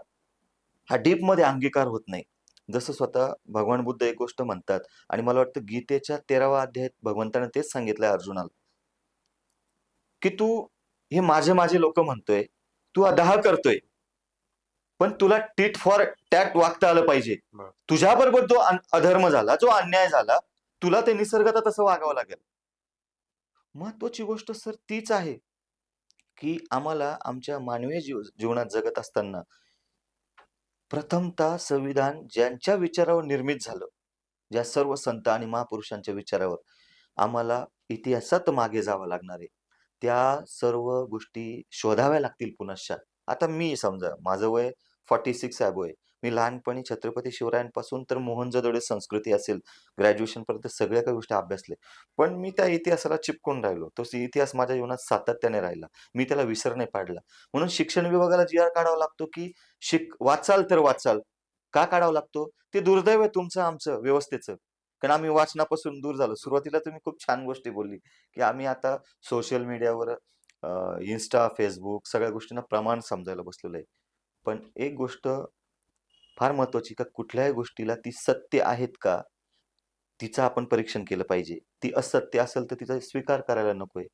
हा डीपमध्ये अंगीकार होत नाही. जसं स्वतः भगवान बुद्ध एक गोष्ट म्हणतात आणि मला वाटतं गीतेच्या 13व्या अध्यायात भगवंताने तेच सांगितलंय अर्जुनाला, की तू हे माझे लोकं म्हणतोय, तू अदाह करतोय. पण तुला टिट फॉर टॅट वागता आलं पाहिजे. बरं. तुझ्याबरोबर जो अधर्म झाला, जो अन्याय झाला, तुला ते निसर्गतः तसं वागावं लागेल. महत्वाची गोष्ट सर तीच आहे, की आम्हाला आमच्या मानवी जीवनात जगत असताना प्रथमतः संविधान ज्यांच्या विचारावर निर्मित झालं, ज्या सर्व संत आणि महापुरुषांच्या विचारावर आम्हाला इतिहासात मागे जावं लागणार आहे. त्या सर्व गोष्टी शोधाव्या लागतील पुनश्च. आता मी समजा माझं वय 46 अबोव आहे. मी लहानपणी छत्रपती शिवरायांपासून तर मोहनजोदडो संस्कृती असेल, ग्रॅज्युएशनपर्यंत सगळ्या काही गोष्टी अभ्यासल्या. पण मी त्या इतिहासाला चिपकून राहिलो. तो इतिहास माझ्या जीवनात सातत्याने राहिला. मी त्याला विसर नाही पाडला. म्हणून शिक्षण विभागाला जी-आर काढावा लागतो, की वाचाल तर वाचाल. का काढावा लागतो? ते दुर्दैव आहे तुमचं आमचं व्यवस्थेचं. कारण आम्ही वाचनापासून दूर झालो. सुरुवातीला तुम्ही खूप छान गोष्टी बोलली, की आम्ही आता सोशल मीडियावर Insta, Facebook सगळ्या गोष्टींना प्रमाण समजायला बसलेलो आहे. पण एक गोष्ट फार महत्त्वाची, का कुठल्याही गोष्टीला ती सत्य आहेत का? तिचं आपण परीक्षण केलं पाहिजे. ती असत्य असेल तर तिचा स्वीकार करायला नकोय.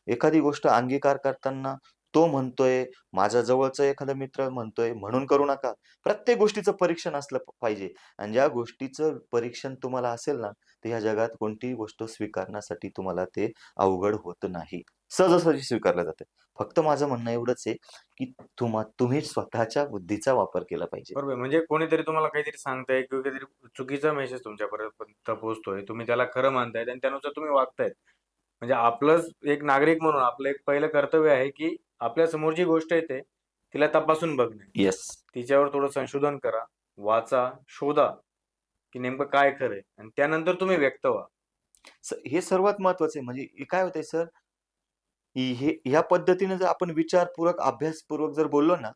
एखादी गोष्ट अंगीकार करताना तो म्हणतोय, माझ्या जवळचा एखादा मित्र म्हणतोय म्हणून करू नका. प्रत्येक गोष्टीचं परीक्षण असलं पाहिजे आणि ज्या गोष्टीचं परीक्षण तुम्हाला असेल ना, तर ह्या जगात कोणतीही गोष्ट स्वीकारण्यासाठी तुम्हाला ते अवघड होत नाही. सहजासहजी स्वीकारलं जातं. फक्त माझं म्हणणं एवढंच आहे की तुम्ही स्वतःच्या बुद्धीचा वापर केला पाहिजे. बरोबर. म्हणजे कोणीतरी तुम्हाला काहीतरी सांगताय किंवा काहीतरी चुकीचा मेसेज तुमच्यापर्यंत पोहोचतोय. तुम्ही त्याला खरं मानतायत आणि त्यानुसार तुम्ही वागतायत. म्हणजे आपलंच एक नागरिक म्हणून आपलं एक पहिलं कर्तव्य आहे, की आपल्या समोर जी गोष्ट येते तिला तपासून बघणे. येस. तिच्यावर थोडं संशोधन करा, वाचा, शोधा, की नेमकं काय खरंय आणि त्यानंतर तुम्ही व्यक्त व्हा. हे सर्वात महत्वाचं आहे. म्हणजे हे काय होतंय सर, हे ह्या पद्धतीने जर आपण विचारपूर्वक, अभ्यासपूर्वक जर बोललो ना,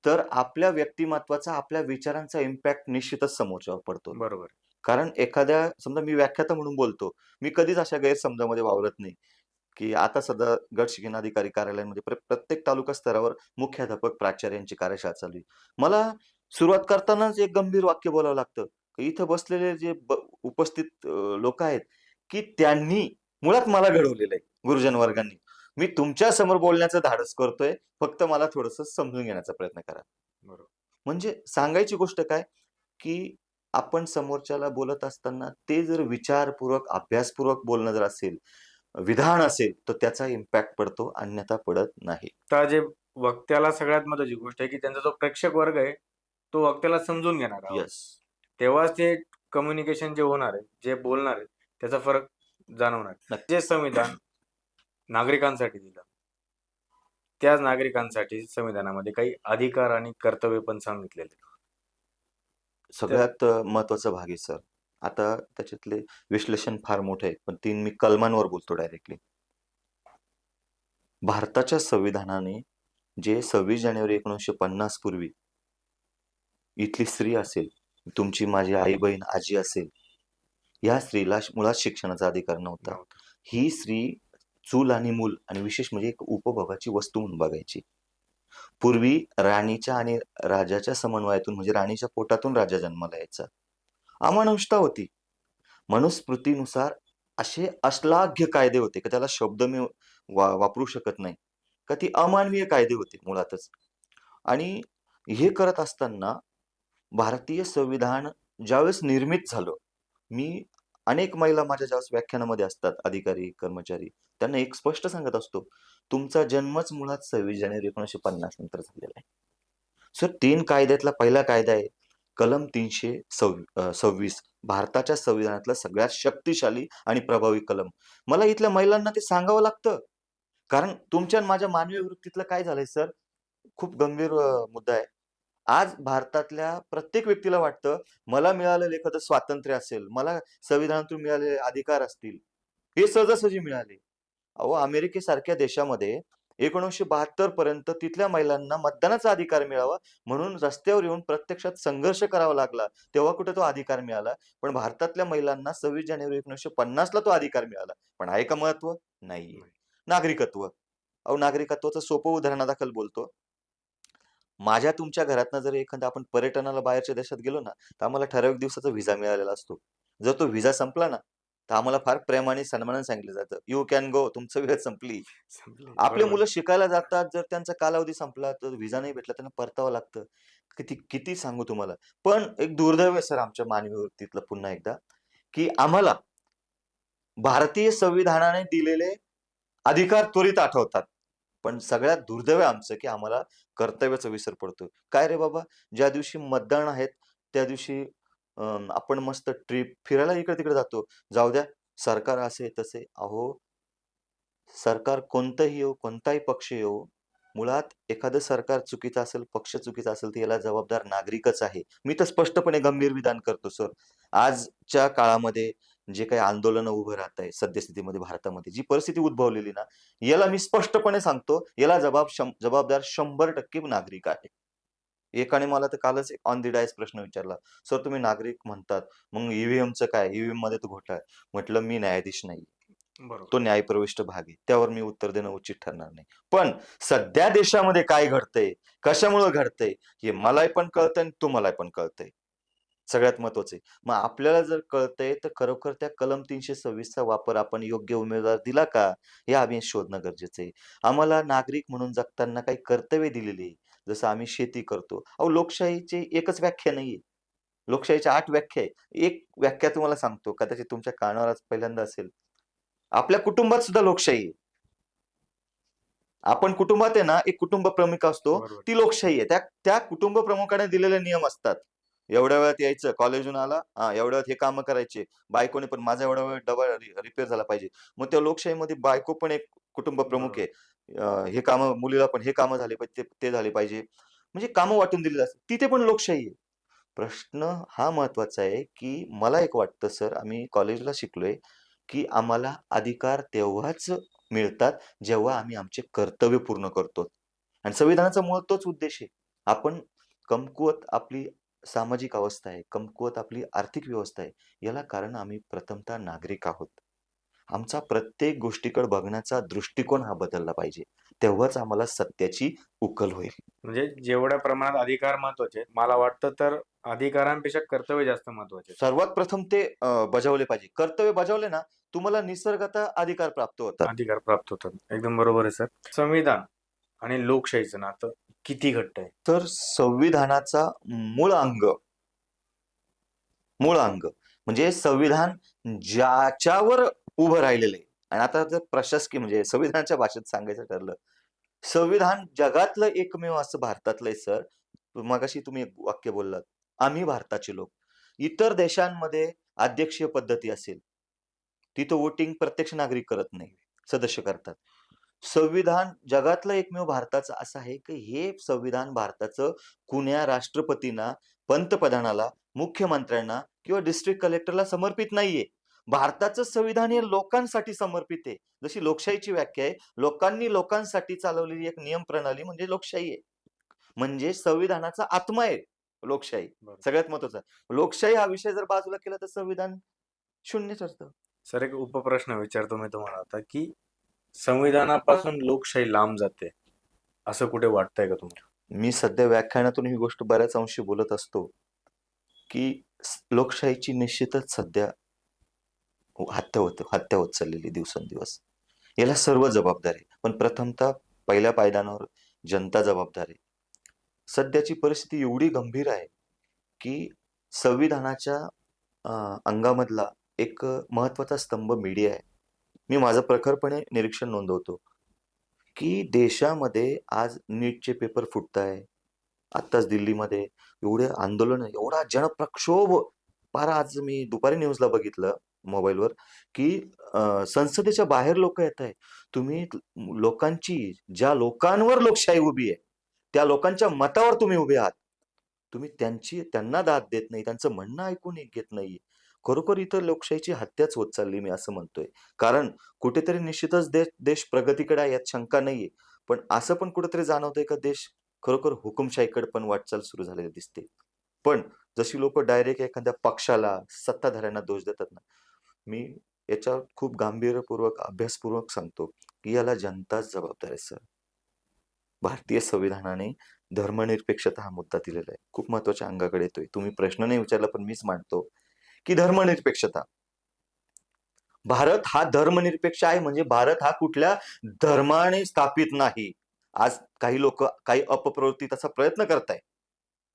तर आपल्या व्यक्तिमत्त्वाचा, आपल्या विचारांचा इम्पॅक्ट निश्चितच समोरच्यावर पडतो. बरोबर. कारण एखाद्या समजा मी व्याख्याता म्हणून बोलतो. मी कधीच अशा गैरसमजामध्ये वावरत नाही, की आता सध्या गट शिक्षण अधिकारी कार्यालयामध्ये प्रत्येक तालुका स्तरावर मुख्याध्यापक, प्राचार्य यांची कार्यशाळा चालू आहे. मला सुरुवात करतानाच एक गंभीर वाक्य बोलावं लागतं, की इथं बसलेले जे उपस्थित लोकं आहेत, की त्यांनी मुळात मला घडवलेलं आहे, गुरुजन वर्गांनी. मी तुमच्या समोर बोलण्याचं धाडस करतोय. फक्त मला थोडंसं समजून घेण्याचा प्रयत्न करा. बरोबर. म्हणजे सांगायची गोष्ट काय, की आपण समोरच्याला बोलत असताना ते जर विचारपूर्वक, अभ्यासपूर्वक बोलणं जर असेल, विधान असेल, तर त्याचा इम्पॅक्ट पडतो, अन्यथा पडत नाही. आता जे वक्त्याला सगळ्यात महत्त्वाची गोष्ट आहे, की त्यांचा जो प्रेक्षक वर्ग आहे, तो वक्त्याला समजून घेणार हवा. येस. तेव्हाच ते कम्युनिकेशन जे होणार आहे, जे बोलणार आहे, त्याचा फरक जाणवणार. नक्की. जे संविधान नागरिकांसाठी दिलं, त्याच नागरिकांसाठी संविधानामध्ये काही अधिकार आणि कर्तव्य पण सांगितलेले आहेत. सगळ्यात महत्त्वाचा भाग आहे सर. आता त्याच्यातले विश्लेषण फार मोठं आहे, पण मी कलमांवर बोलतो डायरेक्टली. भारताच्या संविधानाने जे 26 जानेवारी 1950 पूर्वी इथली स्त्री असेल, तुमची माझी आई-बहीण, आजी असेल, या स्त्रीला मुळात शिक्षणाचा अधिकार नव्हता. नव्हतं. ही स्त्री चूल आणि मूल आणि विशेष म्हणजे एक उपभोगाची वस्तू म्हणून बघायची. पूर्वी राणीच्या आणि राजाच्या समन्वयातून म्हणजे राणीच्या पोटातून राजा जन्माला यायचा. अमानुषता होती. मनुस्मृतीनुसार असे अश्लाघ्य कायदे होते, की त्याला शब्द मी वापरू शकत नाही. का ती अमानवीय कायदे होते मुळातच. आणि हे करत असताना भारतीय संविधान ज्यावेळेस निर्मित झालं, मी अनेक महिला माझ्या ज्यावेळेस व्याख्यानामध्ये असतात, अधिकारी, कर्मचारी, त्यांना एक स्पष्ट सांगत असतो, तुमचा जन्मच मुळात 26 जानेवारी 1950 नंतर झालेला आहे. सर 3 कायद्यातला पहिला कायदा आहे कलम 326 भारताच्या संविधानातला सगळ्यात शक्तिशाली आणि प्रभावी कलम. मला इथल्या महिलांना ते सांगावं लागतं. कारण तुमच्या आणि माझ्या मानवी वृत्तीतलं काय झालंय सर, खूप गंभीर मुद्दा आहे. आज भारतातल्या प्रत्येक व्यक्तीला वाटतं, मला मिळालेलं एखादं स्वातंत्र्य असेल, मला संविधानातून मिळालेले अधिकार असतील, हे सहजासहजी मिळाले. अहो, अमेरिकेसारख्या देशामध्ये 1972 पर्यंत तिथल्या महिलांना मतदानाचा अधिकार मिळावा म्हणून रस्त्यावर येऊन प्रत्यक्षात संघर्ष करावा लागला. तेव्हा कुठे तो अधिकार मिळाला. पण भारतातल्या महिलांना 26 जानेवारी 1950 ला तो अधिकार मिळाला. पण आहे का महत्त्व? नाहीये. नागरिकत्व. अहो, नागरिकत्वाचं सोपं उदाहरणादाखल बोलतो. माझ्या तुमच्या घरातनं जर एखादा आपण पर्यटनाला बाहेरच्या देशात गेलो ना, तर आम्हाला ठराविक दिवसाचा व्हिसा मिळालेला असतो. जर तो व्हिसा संपला ना, तर आम्हाला फार प्रेमाने, सन्मानाने सांगितलं जातं, "यू कॅन गो. तुमची वेळ संपली." संपले. आपली बरोबर. मुलं शिकायला जातात, जर त्यांचा कालावधी संपला, तर व्हिसा नाही भेटला, त्यांना परतावं लागतं. किती किती सांगू तुम्हाला. पण एक दुर्दैव आहे सर आमच्या मानवी वृत्तीतलं पुन्हा एकदा, की आम्हाला भारतीय संविधानाने दिलेले अधिकार त्वरित आठवतात. पण सगळ्यात दुर्दैव आहे आमचं, की आम्हाला कर्तव्याचा विसर पडतो. काय रे बाबा, ज्या दिवशी मतदान आहेत, त्या दिवशी अ, आपण मस्त ट्रिप फिरायला इकडे-तिकडे जातो. जाऊ द्या, सरकार असे तसे. अहो, सरकार कोणतंही येवो, कोणताही पक्ष येवो, मुळात एखादं सरकार चुकीचं असेल, पक्ष चुकीचा असेल, तर याला जबाबदार नागरिकच आहे. मी तर स्पष्टपणे गंभीर विधान करतो सर. आजच्या काळामध्ये जे काही आंदोलनं उभं राहत आहे सद्यस्थितीमध्ये भारतामध्ये, जी परिस्थिती उद्भवलेली ना, याला मी स्पष्टपणे सांगतो, याला जबाबदार 100% नागरिक आहे. एकाने मला तर कालच ऑन द डायस प्रश्न विचारला, "सर तुम्ही नागरिक म्हणतात, मग ईव्हीएमचं काय? ईव्हीएममध्ये तर घोटाळा आहे." म्हटलं, "मी न्यायाधीश नाही. बरोबर. तो न्यायप्रविष्ट भाग आहे. त्यावर मी उत्तर देणं उचित ठरणार नाही. पण सध्या देशामध्ये काय घडतंय, कशामुळं घडतंय, हे मलाही पण कळतंय आणि तुम्हालाही पण कळतंय. सगळ्यात महत्वाचं आहे. मग आपल्याला जर कळतंय, तर खरोखर त्या कलम 326 चा वापर आपण योग्य उमेदवार दिला का? हे आम्ही शोधणं गरजेचं आहे. आम्हाला नागरिक म्हणून जगताना काही कर्तव्य दिलेली आहे. जसं आम्ही शेती करतो. अहो, लोकशाहीची एकच व्याख्या नाहीये. लोकशाहीच्या 8 व्याख्या आहे. एक व्याख्या तुम्हाला सांगतो, कदाचित तुमच्या कानावर आज पहिल्यांदा असेल. आपल्या कुटुंबात सुद्धा लोकशाही आहे. आपण कुटुंबात आहे ना, एक कुटुंब प्रमुख असतो, बरोबर. ती लोकशाही आहे. त्या त्या कुटुंब प्रमुखाने दिलेले नियम असतात. एवढ्या वेळात यायचं, कॉलेजहून आला, एवढ्या वेळात हे कामं करायचे. बायकोने पण माझा एवढा वेळ डबा रिपेअर झाला पाहिजे. मग त्या लोकशाहीमध्ये बायको पण एक कुटुंब प्रमुख बरोबर. आहे. हे कामं मुलीला पण हे कामं झाले पाहिजे, ते ते झाले पाहिजे. म्हणजे कामं वाटून दिलेली असतात. तिथे पण लोकशाही आहे. प्रश्न हा महत्वाचा आहे, की मला एक वाटतं सर, आम्ही कॉलेजला शिकलोय, की आम्हाला अधिकार तेव्हाच मिळतात, जेव्हा आम्ही आमचे कर्तव्य पूर्ण करतो. आणि संविधानाचा मूळ तोच उद्देश आहे. आपण कमकुवत आपली सामाजिक अवस्था आहे, कमकुवत आपली आर्थिक व्यवस्था आहे. याला कारण आम्ही प्रथमतः नागरिक आहोत. आमचा प्रत्येक गोष्टीकडे बघण्याचा दृष्टिकोन हा बदलला पाहिजे. तेव्हाच आम्हाला सत्याची उकल होईल. म्हणजे जेवढ्या प्रमाणात अधिकार महत्वाचे आहेत, मला वाटतं तर अधिकारांपेक्षा कर्तव्य जास्त महत्वाचे आहेत. सर्वात प्रथम ते बजावले पाहिजे. कर्तव्य बजावले ना, तुम्हाला निसर्गतः अधिकार प्राप्त होतात. अधिकार प्राप्त होतात. एकदम बरोबर आहे सर. संविधान आणि लोकशाहीचं नातं किती घट्ट आहे? तर संविधानाचा मूळ अंग मूळ अंग म्हणजे संविधान ज्याच्यावर उभं राहिलेलं आहे. आणि आता जर प्रशासकीय म्हणजे संविधानाच्या भाषेत सांगायचं ठरलं, संविधान जगातलं एकमेव असं भारतातलं आहे सर. मगाशी तुम्ही एक वाक्य बोललात, आम्ही भारताचे लोक. इतर देशांमध्ये अध्यक्षीय पद्धती असेल, तिथं वोटिंग प्रत्यक्ष नागरिक करत नाही, सदस्य करतात. संविधान जगातलं एकमेव भारताचं असं आहे, की हे संविधान भारताचं कुण्या राष्ट्रपतींना, पंतप्रधानाला, मुख्यमंत्र्यांना किंवा डिस्ट्रिक्ट कलेक्टरला समर्पित नाहीये. भारताचं संविधान हे लोकांसाठी समर्पित आहे. जशी लोकशाहीची व्याख्या आहे, लोकांनी लोकांसाठी चालवलेली एक नियम प्रणाली म्हणजे लोकशाही आहे. म्हणजे संविधानाचा आत्मा आहे लोकशाही. बरोबर. सगळ्यात महत्वाचा. लोकशाही हा विषय जर बाजूला केला तर संविधान शून्य ठरतं. सर एक उपप्रश्न विचारतो मी तुम्हाला आता, की संविधानापासून लोकशाही लांब जाते, असं कुठे वाटतंय का तुम्हाला? मी सध्या व्याख्यानातून ही गोष्ट बऱ्याच अंशी बोलत असतो, की लोकशाहीची निश्चितच सध्या हत्या होत चाललेली दिवसेंदिवस. याला सर्व जबाबदार आहे. पण प्रथमतः पहिल्या पायदानावर जनता जबाबदार आहे. सध्याची परिस्थिती एवढी गंभीर आहे, की संविधानाच्या अंगामधला एक महत्त्वाचा स्तंभ मीडिया आहे. मी माझं प्रखरपणे निरीक्षण नोंदवतो, की देशामध्ये आज नीटचे पेपर फुटताय. आत्ताच दिल्लीमध्ये एवढे आंदोलन, एवढा जनप्रक्षोभ. पार आज मी दुपारी न्यूजला बघितलं मोबाईलवर, की संसदेच्या बाहेर लोकं येताय. तुम्ही लोकांची, ज्या लोकांवर लोकशाही उभी आहे, त्या लोकांच्या मतावर तुम्ही उभे आहात. तुम्ही त्यांना दाद देत नाही, त्यांचं म्हणणं ऐकून घेत नाहीये. खरोखर इथं लोकशाहीची हत्याच होत चालली, मी असं म्हणतोय. कारण कुठेतरी निश्चितच देश देश प्रगतीकडे आहे यात शंका नाहीये. पण असं पण कुठेतरी जाणवतंय का देश खरोखर हुकुमशाहीकडे पण वाटचाल सुरू झालेली दिसते. पण जशी लोकं डायरेक्ट एखाद्या पक्षाला, सत्ताधाऱ्यांना दोष देतात ना, मी याच्यावर खूप गांभीर्यपूर्वक, अभ्यासपूर्वक सांगतो, की याला जनताच जबाबदार आहे सर. भारतीय संविधानाने धर्मनिरपेक्षता हा मुद्दा दिलेला आहे. खूप महत्त्वाच्या अंगाकडे येतोय. तुम्ही प्रश्न नाही विचारला, पण मीच मांडतो, की धर्मनिरपेक्षता. भारत हा धर्मनिरपेक्ष आहे म्हणजे भारत हा कुठल्या धर्माने स्थापित नाही. आज काही लोकं काही अपप्रवृत्ती तसा प्रयत्न करताय.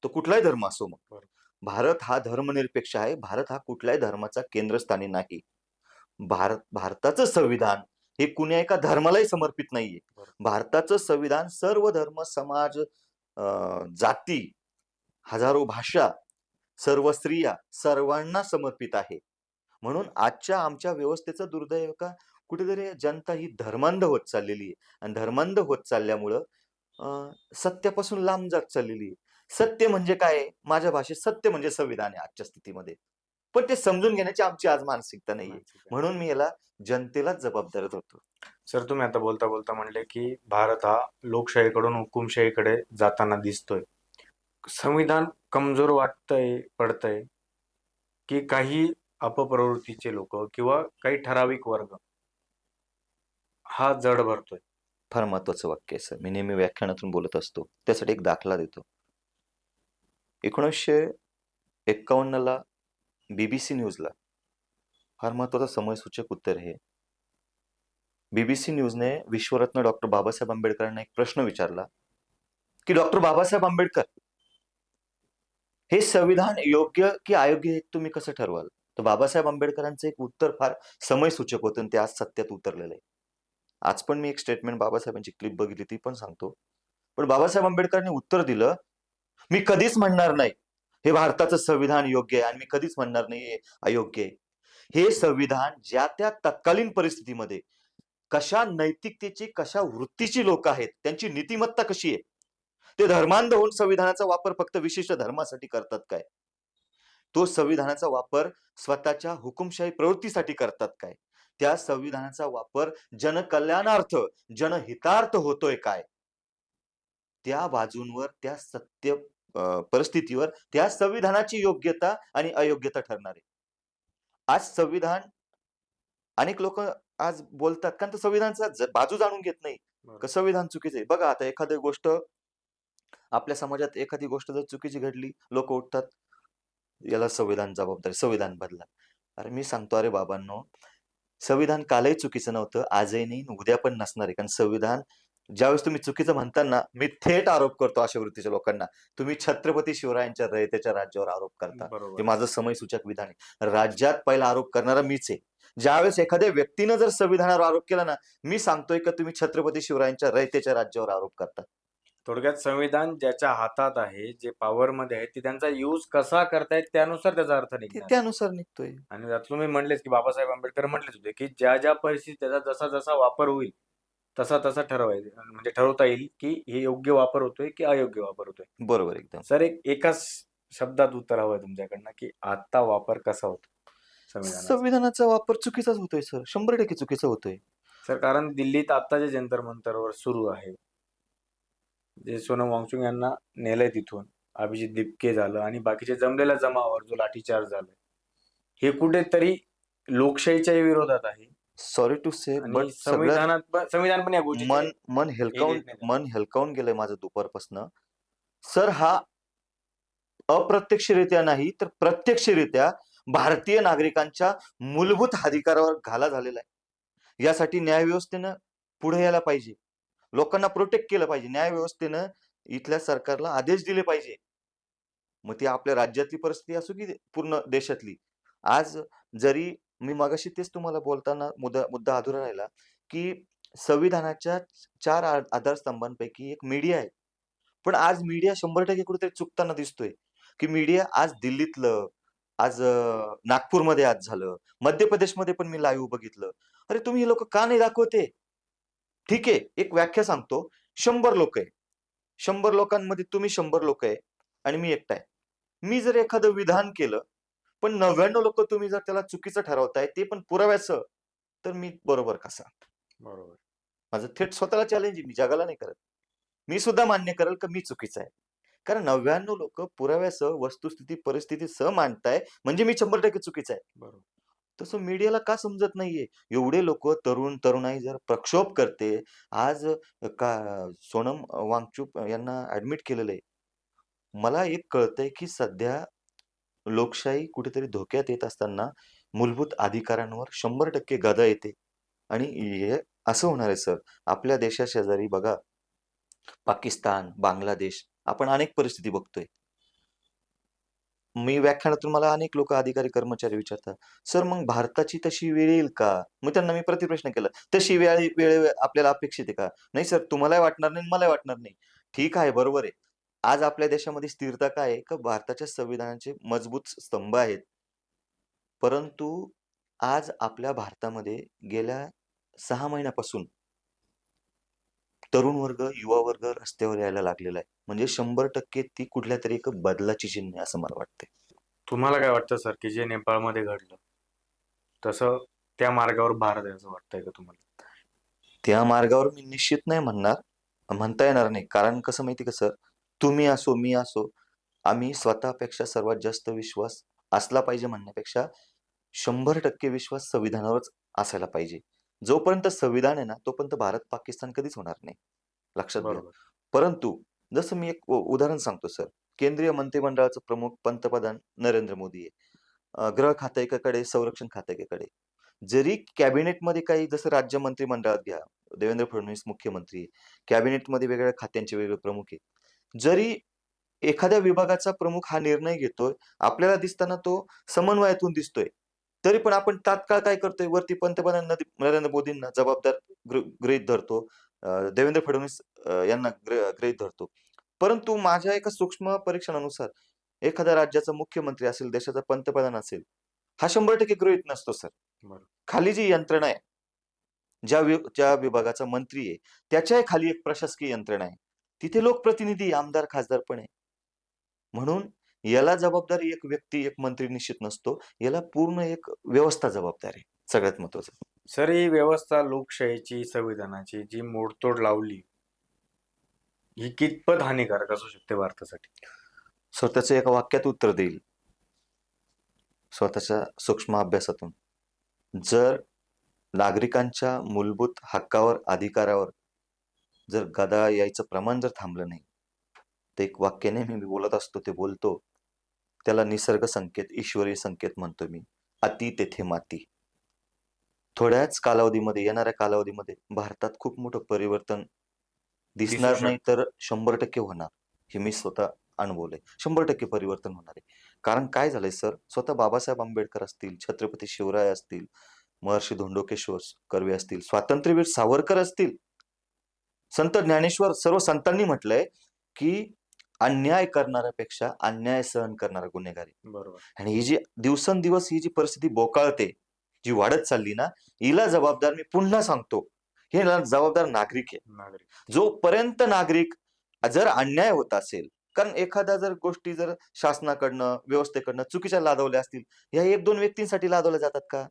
तो कुठलाही धर्म असो मग. बरोबर. भारत हा धर्मनिरपेक्ष आहे. भारत हा कुठल्याही धर्माचा केंद्रस्थानी नाही. भारताचं संविधान हे कुण्या एका धर्मालाही समर्पित नाहीये. बरोबर. भारताचं संविधान सर्व धर्म, समाज, जाती, हजारो भाषा, सर्व स्त्रिया, सर्वांना समर्पित आहे. म्हणून आजच्या आमच्या व्यवस्थेचं दुर्दैव का कुठेतरी जनता ही धर्मांध होत चाललेली आहे. आणि धर्मांध होत चालल्यामुळं सत्यापासून लांब जात चाललेली आहे. सत्य म्हणजे काय आहे? माझ्या भाषेत सत्य म्हणजे संविधान आहे आजच्या स्थितीमध्ये. पण ते समजून घेण्याची आमची आज मानसिकता नाहीये. मानसिक आहे. म्हणून मी याला जनतेलाच जबाबदार धरतो. सर तुम्ही आता बोलता बोलता म्हणले, की भारत हा लोकशाहीकडून हुकुमशाहीकडे जाताना दिसतोय. संविधान कमजोर वाटतंय, पडतंय, की काही अपप्रवृत्तीचे लोक किंवा काही ठराविक वर्ग हा जड भरतोय? फार महत्वाचं वाक्य आहे सर. मी नेहमी व्याख्यानातून बोलत असतो. त्यासाठी एक दाखला देतो. 1951 ला BBC न्यूजला फार महत्वाचं समयसूचक उत्तर हे. BBC न्यूजने विश्वरत्न डॉक्टर बाबासाहेब आंबेडकरांना एक प्रश्न विचारला, की डॉक्टर बाबासाहेब आंबेडकर हे संविधान योग्य की अयोग्य हे तुम्ही कसं ठरवाल? तर बाबासाहेब आंबेडकरांचं एक उत्तर फार समयसूचक होतं आणि ते आज सत्यात उतरलेलं आहे. आज पण मी एक स्टेटमेंट बाबासाहेबांची क्लिप बघितली, ती पण सांगतो. पण बाबासाहेब आंबेडकरांनी उत्तर दिलं, मी कधीच म्हणणार नाही हे भारताचं संविधान योग्य आहे आणि मी कधीच म्हणणार नाही हे अयोग्य आहे. हे संविधान ज्या त्या तत्कालीन परिस्थितीमध्ये कशा नैतिकतेची, कशा वृत्तीची लोक आहेत, त्यांची नीतिमत्ता कशी आहे, ते धर्मांध होऊन संविधानाचा वापर फक्त विशिष्ट धर्मासाठी करतात काय, तो संविधानाचा वापर स्वतःच्या हुकुमशाही प्रवृत्तीसाठी करतात काय, त्या संविधानाचा वापर जनकल्याणार्थ, जनहितार्थ होतोय काय, त्या बाजूंवर, त्या सत्य परिस्थितीवर त्या संविधानाची योग्यता आणि अयोग्यता ठरणार आहे. आज संविधान, अनेक लोक आज बोलतात कारण ते संविधानाचा बाजू जाणून घेत नाही. बरोबर. संविधान चुकीचं आहे. बघा आता एखादी गोष्ट आपल्या समाजात, एखादी गोष्ट जर चुकीची घडली, लोक उठतात, याला संविधान जबाबदार, संविधान बदला. अरे मी सांगतो, अरे बाबांनो, संविधान कालही चुकीचं नव्हतं, आजही नाही, उद्या पण नसणार आहे. कारण संविधान, ज्यावेळेस तुम्ही चुकीचं म्हणता ना, मी थेट आरोप करतो अशा वृत्तीच्या लोकांना, तुम्ही छत्रपती शिवरायांच्या रयतेच्या राज्यावर आरोप करता. बरोबर. हे माझं समयसूचक विधान आहे. राज्यात पहिला आरोप करणारा मीच आहे. ज्यावेळेस एखाद्या व्यक्तीनं जर संविधानावर आरोप केला ना, मी सांगतोय का तुम्ही छत्रपती शिवरायांच्या रयतेच्या राज्यावर आरोप करता. थोडक्यात संविधान ज्याच्या हातात आहे, जे पॉवरमध्ये आहे, ते त्यांचा यूज कसा करतायत त्यानुसार त्याचा अर्थ ते निघणार. त्यानुसार निघतोय. आणि आता तुम्ही म्हणलेच की बाबासाहेब आंबेडकर म्हटलेच होते की ज्या ज्या परिस्थितीत त्याचा जसा जसा वापर होईल तसा तसा ठरवायचं, म्हणजे ठरवता येईल की हे योग्य वापर होतोय की अयोग्य वापर होतोय. बरोबर एकदम. सर, एकाच शब्दात उत्तर हवंय तुमच्याकडनं की आता वापर कसा होतो संविधानाचा. संविधानाचा वापर चुकीचाच होतोय सर, 100% चुकीचा होतोय. सर, कारण दिल्लीत आता जे जंतर मंतरवर सुरू आहे, जे सोनम वांगचुक यांना नेलंय तिथून, अभिजित दिपके झालं आणि बाकीचे जमलेल्या जमावावर जो लाठीचार्ज झालाय, हे कुठेतरी लोकशाहीच्या विरोधात आहे. सॉरी टू से, आणि बट सगळ्यात संविधान पण या गोष्टीचे मन मन हे हेलकावून देत नाही. मन हेलकावून गेलंय माझं दुपारपासनं. सर, हा अप्रत्यक्षरित्या नाही तर प्रत्यक्षरित्या भारतीय नागरिकांच्या मूलभूत अधिकारावर घाला झालेला आहे. यासाठी न्यायव्यवस्थेनं पुढे यायला पाहिजे. लोकांना प्रोटेक्ट केलं पाहिजे. न्यायव्यवस्थेनं इथल्या सरकारला आदेश दिले पाहिजे. मग ती आपल्या राज्यातली परिस्थिती असो की पूर्ण देशातली. आज जरी मी मगाशी तेच तुम्हाला बोलताना मुद्दा मुद्दा अधुरा राहिला, की संविधानाच्या 4 आधारस्तंभांपैकी एक मीडिया आहे. पण आज मीडिया 100% कुठेतरी चुकताना दिसतोय, की मीडिया आज दिल्लीतलं, आज नागपूरमध्ये आज झालं, मध्य प्रदेशमध्ये पण मी लाईव्ह बघितलं. अरे तुम्ही हे लोकं का नाही दाखवते? ठीक आहे, एक व्याख्या सांगतो. 100 लोक आहे. 100 लोकांमध्ये तुम्ही 100 लोक आहे आणि मी एकटा आहे. मी जर एखादं विधान केलं, पण 99 लोकं तुम्ही जर त्याला चुकीचं ठरवताय, ते पण पुराव्यासह, तर मी बरोबर कसा? बरोबर. माझं थेट स्वतःला चॅलेंज आहे. मी जगाला नाही करत. मी सुद्धा मान्य करेल की मी चुकीचा आहे. कारण 99 लोकं पुराव्यासह, वस्तुस्थिती, परिस्थितीसह मांडताय, म्हणजे मी 100% चुकीचा आहे. बरोबर. तसं मीडियाला का समजत नाहीये? एवढे लोकं, तरुण, तरुणाई जर प्रक्षोभ करते, आज का सोनम वांगचुक यांना ॲडमिट केलेलं आहे. मला एक कळतंय, की सध्या लोकशाही कुठेतरी धोक्यात येत असताना मूलभूत अधिकारांवर 100% गदा येते आणि हे असं होणार आहे सर. आपल्या देशाशेजारी बघा, पाकिस्तान, बांगलादेश, आपण अनेक परिस्थिती बघतोय. मी व्याख्यानातून मला अनेक लोकं, अधिकारी, कर्मचारी विचारतात, "सर, मग भारताची तशी वेळ येईल का?" मग त्यांना मी प्रतिप्रश्न केला, "तशी वेळ आपल्याला अपेक्षित आहे का?" "नाही सर, तुम्हालाही वाटणार नाही, मलाही वाटणार नाही." ठीक आहे, बरोबर आहे. आज आपल्या देशामध्ये स्थिरता काय आहे? का भारताच्या संविधानाचे मजबूत स्तंभ आहेत. परंतु आज आपल्या भारतामध्ये गेल्या 6 महिन्यापासून तरुण वर्ग, युवा वर्ग रस्त्यावर यायला लागलेला आहे. म्हणजे 100% ती कुठल्यातरी एक बदलाची चिन्ह आहे असं मला वाटतंय. तुम्हाला काय वाटतं सर की जे नेपाळमध्ये घडलं तसं त्या मार्गावर भारत आहे असं वाटतंय का तुम्हाला? त्या मार्गावर मी निश्चित नाही म्हणणार. म्हणता येणार नाही. कारण कसं माहिती का सर, तुम्ही असो, मी असो, आम्ही स्वतःपेक्षा सर्वात जास्त विश्वास असला पाहिजे म्हणण्यापेक्षा 100% विश्वास संविधानावरच असायला पाहिजे. जोपर्यंत संविधान आहे ना, तोपर्यंत भारत-पाकिस्तान कधीच होणार नाही. लक्षात घ्या. बरोबर. परंतु जसं मी एक उदाहरण सांगतो सर. केंद्रीय मंत्रिमंडळाचा प्रमुख पंतप्रधान नरेंद्र मोदी आहे. गृह खातं एकाकडे, संरक्षण खातं एकीकडे. जरी कॅबिनेटमध्ये काही, जसं राज्य मंत्रिमंडळात घ्या, देवेंद्र फडणवीस मुख्यमंत्री आहे. कॅबिनेटमध्ये वेगवेगळ्या खात्यांचे वेगळे प्रमुख आहेत. जरी एखाद्या विभागाचा प्रमुख हा निर्णय घेतोय, आपल्याला दिसताना तो समन्वयातून दिसतोय. तरी पण आपण तात्काळ काय करतोय, वरती पंतप्रधान नरेंद्र मोदींना जबाबदार गृहीत धरतो, देवेंद्र फडणवीस यांना गृहीत धरतो. परंतु माझ्या एका सूक्ष्म परीक्षणानुसार एखाद्या राज्याचा मुख्यमंत्री असेल, देशाचा पंतप्रधान असेल, हा 100% गृहीत नसतो सर. बरोबर. खाली जी यंत्रणा आहे, ज्या विभागाचा मंत्री आहे, त्याच्याही खाली एक प्रशासकीय यंत्रणा आहे. तिथे लोकप्रतिनिधी, आमदार, खासदार पण आहे. म्हणून याला जबाबदारी एक व्यक्ती, एक मंत्री निश्चित नसतो. याला पूर्ण एक व्यवस्था जबाबदार आहे. सगळ्यात महत्वाचं. सर, ही व्यवस्था लोकशाहीची, संविधानाची जी मोडतोड लावली, ही कितपत हानिकारक असू शकते भारतासाठी? स्वतःचं एका वाक्यात उत्तर देईल. स्वतःच्या सूक्ष्म अभ्यासातून. जर नागरिकांच्या मूलभूत हक्कावर, अधिकारावर जर गदा यायचं प्रमाण जर थांबलं नाही, तर एक वाक्याने मी बोलत असतो, ते बोलतो. त्याला निसर्ग संकेत, ईश्वरी संकेत म्हणतो मी. अति तेथे माती. थोड्याच कालावधीमध्ये, येणाऱ्या कालावधीमध्ये भारतात खूप मोठं परिवर्तन दिसणार नाही, तर 100% होणार. हे मी स्वतः अनुभवलंय. 100% परिवर्तन होणार आहे. कारण काय झालंय सर, स्वतः बाबासाहेब आंबेडकर असतील, छत्रपती शिवराय असतील, महर्षी धोंडोकेश्वर कर्वे असतील, स्वातंत्र्यवीर सावरकर असतील, संत ज्ञानेश्वर, सर्व संतांनी म्हटलंय की अन्याय करणाऱ्यापेक्षा अन्याय सहन करणारा गुन्हेगार आहे. बरोबर. आणि ही जी दिवसेंदिवस ही जी परिस्थिती बोकाळते, जी वाढत चालली ना, हिला जबाबदार मी पुन्हा सांगतो, हे जबाबदार नागरिक आहे. नागरिक. जोपर्यंत नागरिक जर अन्याय होत असेल, कारण एखाद्या जर गोष्टी जर शासनाकडनं, व्यवस्थेकडनं चुकीच्या लादवल्या असतील, या 1-2 व्यक्तींसाठी लादवल्या जातात का?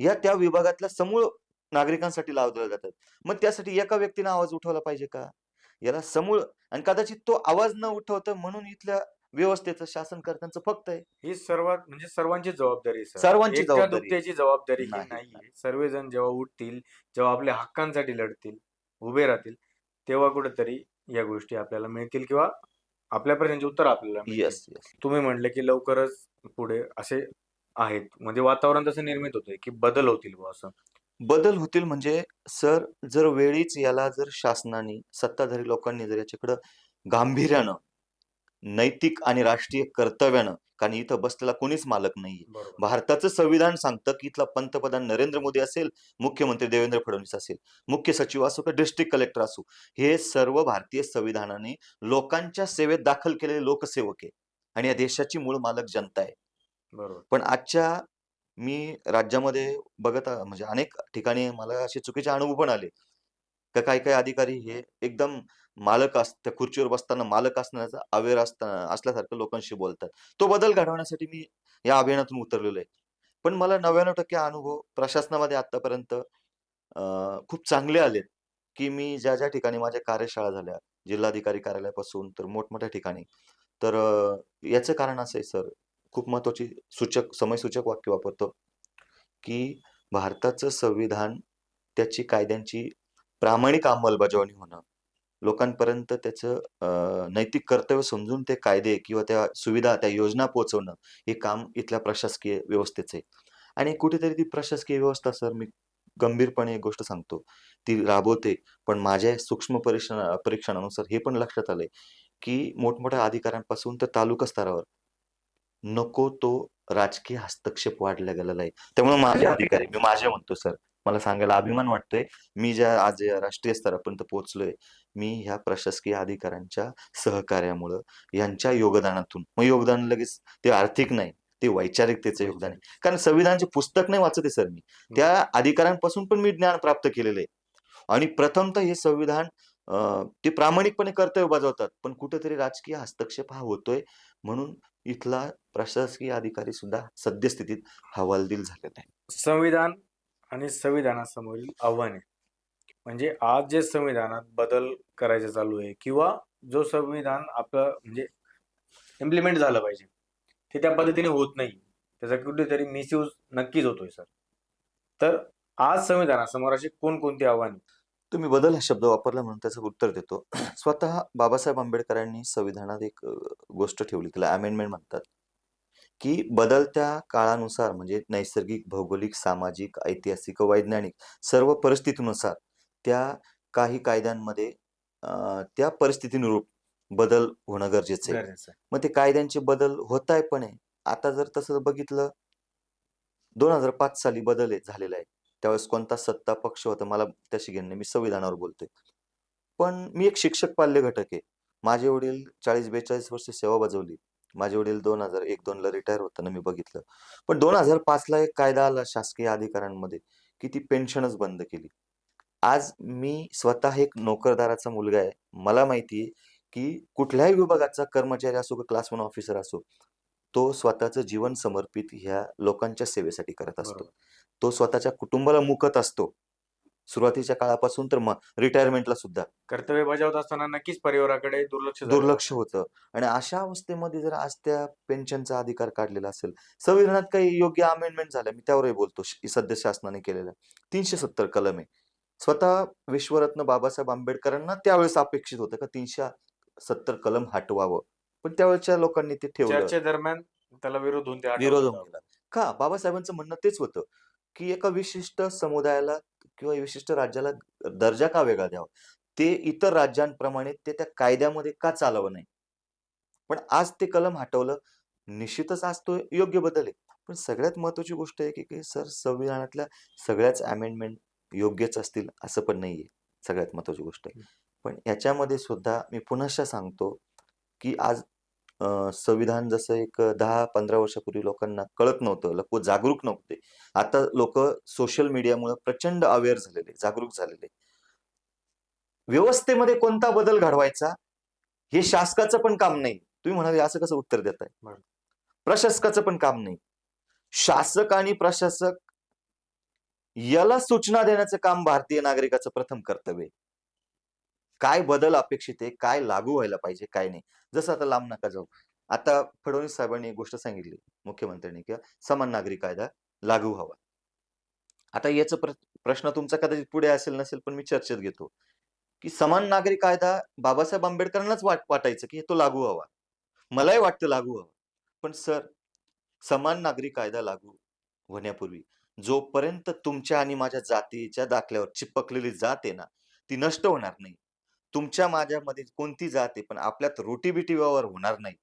या त्या विभागातल्या समूळ नागरिकांसाठी लादवल्या जातात. मग त्यासाठी एका व्यक्तीने आवाज उठवला पाहिजे का? याला समूळ, आणि कदाचित तो आवाज न उठवता म्हणून इथल्या व्यवस्थेचं, शासनकर्त्यांचं फक्त आहे. ही सर्वात म्हणजे सर्वांची जबाबदारी आहे सर. सर्वांची एकट्या जबाबदारी आहे. दुकट्याची जबाबदारी ही नाही, नाहीये. सर्वजण जेव्हा उठतील, जेव्हा आपल्या हक्कांसाठी लढतील, उभे राहतील, तेव्हा कुठेतरी या गोष्टी आपल्याला मिळतील किंवा आपल्या प्रश्नांची उत्तर आपल्याला मिळतील. Yes, yes. तुम्ही म्हटले की लवकरच पुढे असे आहेत, म्हणजे वातावरण तसं निर्मित होतंय की बदल होतील बुवा असं. बदल होतील म्हणजे सर, जर वेळीच याला जर शासनाने, सत्ताधारी लोकांनी जर याच्याकडं गांभीर्यानं, नैतिक आणि राष्ट्रीय कर्तव्यानं, कारण इथं बसलेला कोणीच मालक नाहीये. बरोबर. भारताचं संविधान सांगतं की इथला पंतप्रधान नरेंद्र मोदी असेल, मुख्यमंत्री देवेंद्र फडणवीस असेल, मुख्य सचिव असो किंवा डिस्ट्रिक्ट कलेक्टर असो, हे सर्व भारतीय संविधानाने लोकांच्या सेवेत दाखल केलेले लोकसेवक आहे आणि या देशाची मूळ मालक जनता आहे. बरोबर. पण आजच्या मी राज्यामध्ये बघत म्हणजे अनेक ठिकाणी मला असे चुकीचे अनुभव पण आले. तर काही-काही अधिकारी हे एकदम मालक त्या खुर्चीवर बसताना मालक असण्याचा अवेअर असल्यासारखं लोकांशी बोलतात. तो बदल घडवण्यासाठी मी या अभियानातून उतरलेलो आहे. पण मला 99% अनुभव प्रशासनामध्ये आतापर्यंत खूप चांगले आलेत, की मी ज्या ठिकाणी माझ्या कार्यशाळा झाल्या, जिल्हाधिकारी कार्यालयापासून तर मोठमोठ्या ठिकाणी. तर याचं कारण असं आहे सर, खूप महत्त्वाची समयसूचक वाक्य वापरतो, की भारताचं संविधान, त्याची कायद्यांची प्रामाणिक अंमलबजावणी होणं, लोकांपर्यंत त्याचं नैतिक कर्तव्य समजून ते कायदे किंवा त्या सुविधा, त्या योजना पोहोचवणं, हे काम इथल्या प्रशासकीय व्यवस्थेचं आहे. आणि कुठेतरी ती प्रशासकीय व्यवस्था सर, मी गंभीरपणे एक गोष्ट सांगतो, ती राबवते. पण माझ्या सूक्ष्म परीक्षणानुसार हे पण लक्षात आलंय, की मोठमोठ्या अधिकाऱ्यांपासून तर तालुका स्तरावर नको तो राजकीय हस्तक्षेप वाढला गेलेला आहे. त्यामुळे माझे अधिकारी, मी माझे म्हणतो सर, मला सांगायला अभिमान वाटतोय, मी आज या राष्ट्रीय स्तरापर्यंत पोहोचलोय, मी ह्या प्रशासकीय अधिकाऱ्यांच्या सहकार्यामुळं, यांच्या योगदानातून. मग योगदान लगेच ते आर्थिक नाही, ते वैचारिकतेचं योगदान आहे. कारण संविधानाचे पुस्तक नाही वाचत आहे सर मी. त्या अधिकाऱ्यांपासून पण मी ज्ञान प्राप्त केलेलं आहे. आणि प्रथमतः हे संविधान ते प्रामाणिकपणे कर्तव्य बजावतात. पण कुठेतरी राजकीय हस्तक्षेप हा होतोय, म्हणून इथला प्रशासकीय अधिकारी सुद्धा सद्यस्थितीत हवालदिल झालेला आहे. संविधान आणि संविधानासमोरील आव्हाने म्हणजे आज जे संविधानात बदल करायचं चालू आहे किंवा जो संविधान आपलं म्हणजे इम्प्लिमेंट झालं पाहिजे, ते त्या पद्धतीने होत नाही. त्याचा कुठेतरी मिसयूज नक्कीच होतोय सर. तर आज संविधानासमोर अशी कोणकोणती आव्हाने? तुम्ही बदल हा शब्द वापरला म्हणून त्याचं उत्तर देतो. स्वतः बाबासाहेब आंबेडकरांनी संविधानात एक गोष्ट ठेवली, तिला अमेंडमेंट म्हणतात, की बदलत्या काळानुसार म्हणजे नैसर्गिक, भौगोलिक, सामाजिक, ऐतिहासिक व वैज्ञानिक सर्व परिस्थितीनुसार त्या काही कायद्यांमध्ये त्या परिस्थितीनुरूप बदल होणं गरजेचं आहे. गरजेचं आहे. मग ते कायद्यांचे बदल होत पण आहे. आता जर तसं बघितलं, 2005 साली बदल झालेला आहे. त्यावेळेस कोणता सत्ता पक्ष होता मला त्याशी घेणं नाही, मी संविधानावर बोलतोय. पण मी एक शिक्षक पाल्य घटक आहे. माझे वडील 40-42 वर्ष सेवा बजावली. माझे वडील 2001-2 ला रिटायर होताना मी बघितलं. पण 2005 ला एक कायदा आला शासकीय अधिकाऱ्यांमध्ये, की ती पेन्शनच बंद केली. आज मी स्वतः एक नोकरदाराचा मुलगा आहे. मला माहिती आहे, की कुठल्याही विभागाचा कर्मचारी असो, किंवा क्लास 1 ऑफिसर असो, तो स्वतःचं जीवन समर्पित ह्या लोकांच्या सेवेसाठी करत असतो. बरोबर. तो स्वतःच्या कुटुंबाला मुकत असतो. सुरुवातीच्या काळापासून तर रिटायरमेंटला सुद्धा. कर्तव्य बजावत असताना नक्कीच परिवाराकडे दुर्लक्ष झालेलं दुर्लक्ष होतं. होतं आणि अशा अवस्थेमध्ये जर आज त्या पेन्शनचा अधिकार काढलेला असेल, संविधानात काही योग्य अमेंडमेंट झाल्या, मी त्यावरही बोलतो. सध्या शासनाने केलेल्या 370 कलम आहे. स्वतः विश्वरत्न बाबासाहेब आंबेडकरांना त्यावेळेस अपेक्षित होतं का 370 कलम हटवावं. पण त्यावेळच्या लोकांनी ते ठेवलं. चर्चेदरम्यान त्याला विरोध होऊन ते विरोध हटवण्यात होऊन आलं. गेला. का? बाबासाहेबांचं म्हणणं तेच होतं, की एका विशिष्ट समुदायाला किंवा विशिष्ट राज्याला दर्जा का वेगळा द्यावा? ते इतर राज्यांप्रमाणे ते त्या कायद्यामध्ये का चालावं नाही? पण आज ते कलम हटवलं. निश्चितच आज तो योग्य बदल आहे. पण सगळ्यात महत्त्वाची गोष्ट आहे, की सर संविधानातल्या सगळ्याच अमेंडमेंट योग्यच असतील असं पण नाहीये. सगळ्यात महत्त्वाची गोष्ट आहे. पण याच्यामध्ये सुद्धा मी पुनश्च सांगतो, की आज संविधान जसं एक 10-15 वर्षापूर्वी लोकांना कळत नव्हतं, लोकं जागरूक नव्हते. आता लोकं सोशल मीडियामुळे प्रचंड अवेअर झालेले, जागरूक झालेले. व्यवस्थेमध्ये कोणता बदल घडवायचा, हे शासकाचं पण काम नाही. तुम्ही म्हणाले असं कसं उत्तर देताय? बरं. प्रशासकाचं पण काम नाही. शासक आणि प्रशासक याला सूचना देण्याचं काम भारतीय नागरिकाचं प्रथम कर्तव्य आहे. काय बदल अपेक्षित आहे, काय लागू व्हायला पाहिजे, काय नाही. जसं आता लांब नका जाऊ. आता फडणवीस साहेबांनी एक गोष्ट सांगितली मुख्यमंत्र्यांनी, की समान नागरिक कायदा लागू व्हावा. आता याचा प्रश्न तुमचा कदाचित पुढे असेल नसेल, पण मी चर्चेत घेतो, की समान नागरिक कायदा बाबासाहेब आंबेडकरांनाच वाटायचं, की तो लागू व्हावा. मलाही वाटतं लागू व्हावा. पण सर, समान नागरिक कायदा लागू होण्यापूर्वी जोपर्यंत तुमच्या आणि माझ्या जातीच्या दाखल्यावर चिपकलेली जात आहे ना, ती नष्ट होणार नाही. तुमच्या माझ्यामध्ये कोणती जात आहे, पण आपल्यात रोटी-बिटी व्यवहार होणार नाही.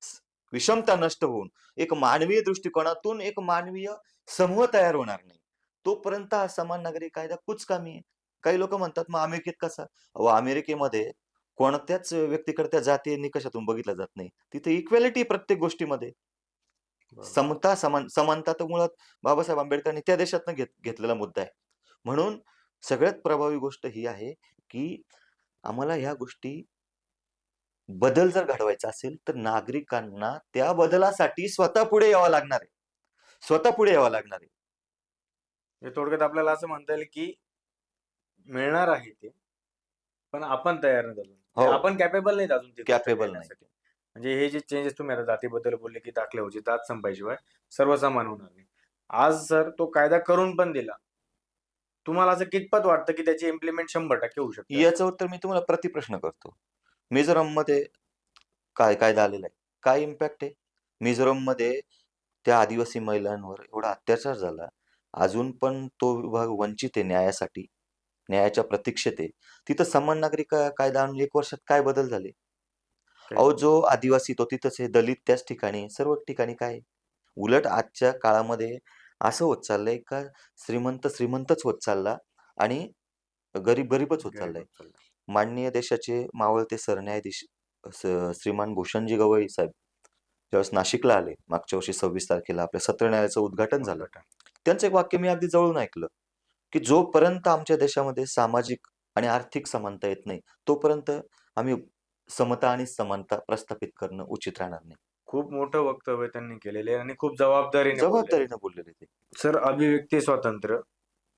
स विषमता नष्ट होऊन एक मानवीय दृष्टिकोनातून एक मानवीय समूह तयार होणार नाही. तोपर्यंत हा समान नागरिक कायदा कुचकामी आहे. काही लोकं म्हणतात, मग अमेरिकेत कसा? अहो, अमेरिकेमध्ये कोणत्याच व्यक्तीकडे त्या जाती निकषातून बघितलं जात नाही. तिथे इक्वॅलिटी प्रत्येक गोष्टीमध्ये. बरोबर. समानता तर मुळात बाबासाहेब आंबेडकरांनी त्या देशातनं घेतलेला मुद्दा आहे. म्हणून सगळ्यात प्रभावी गोष्ट ही आहे, की आम्हाला ह्या गोष्टी बदल जर घडवायचा असेल, तर नागरिकांना त्या बदलासाठी स्वतः पुढे यावं लागणार आहे. स्वतः पुढे यावं लागणार आहे. म्हणजे थोडक्यात आपल्याला असं म्हणता येईल, की मिळणार आहे ते, पण आपण तयार नाहीत अजून. म्हणजे हो. आपण कॅपेबल नाहीत अजून ती गोष्ट कॅपेबल नाही. घेण्यासाठी. म्हणजे हे जे चेंजेस तुम्ही आता जातीबद्दल बोलले, की दाखल्यावरची जात संपायशिवाय सर्वसमान होणार नाही. आज सर तो कायदा करून पण दिला. तुम्हाला असं कितपत वाटतं, की त्याची इम्प्लिमेंट 100% होऊ शकते असं? याचं उत्तर मी तुम्हाला प्रतिप्रश्न करतो. मिझोराममध्ये काय कायदा आलेला आहे. काय इम्पॅक्ट आहे? मिझोराममध्ये त्या आदिवासी महिलांवर एवढा अत्याचार झाला. अजून पण तो विभाग वंचित आहे न्यायासाठी. न्यायाच्या प्रतीक्षेत आहे. तिथं समान नागरिक कायदा आणून 1 वर्षात काय बदल झाले? काहीच अहो, नाही. जो आदिवासी तो तिथंच आहे, दलित त्याच ठिकाणी, सर्व ठिकाणी काय आहे? उलट आजच्या काळामध्ये असं होत चाललंय का श्रीमंत श्रीमंतच होत चालला आणि गरीब गरीबच होत गरीब चाललाय. होत चालला. माननीय देशाचे मावळते सरन्यायाधीश श्रीमान भूषणजी गवई साहेब ज्यावेळेस नाशिकला आले मागच्या वर्षी 26 तारखेला आपल्या सत्र न्यायालयाचं उद्घाटन झालं. उद्घाटन. त्यांचं एक वाक्य मी अगदी जवळून ऐकलं, की जोपर्यंत आमच्या देशामध्ये सामाजिक आणि आर्थिक समानता येत नाही, तोपर्यंत आम्ही समता आणि समानता प्रस्थापित करणं उचित राहणार नाही. खूप मोठं वक्तव्य त्यांनी केलेलं आहे आणि खूप जबाबदारीने बोललेले आहे. जबाबदारीनं बोललेले ते. सर अभिव्यक्ती स्वातंत्र्य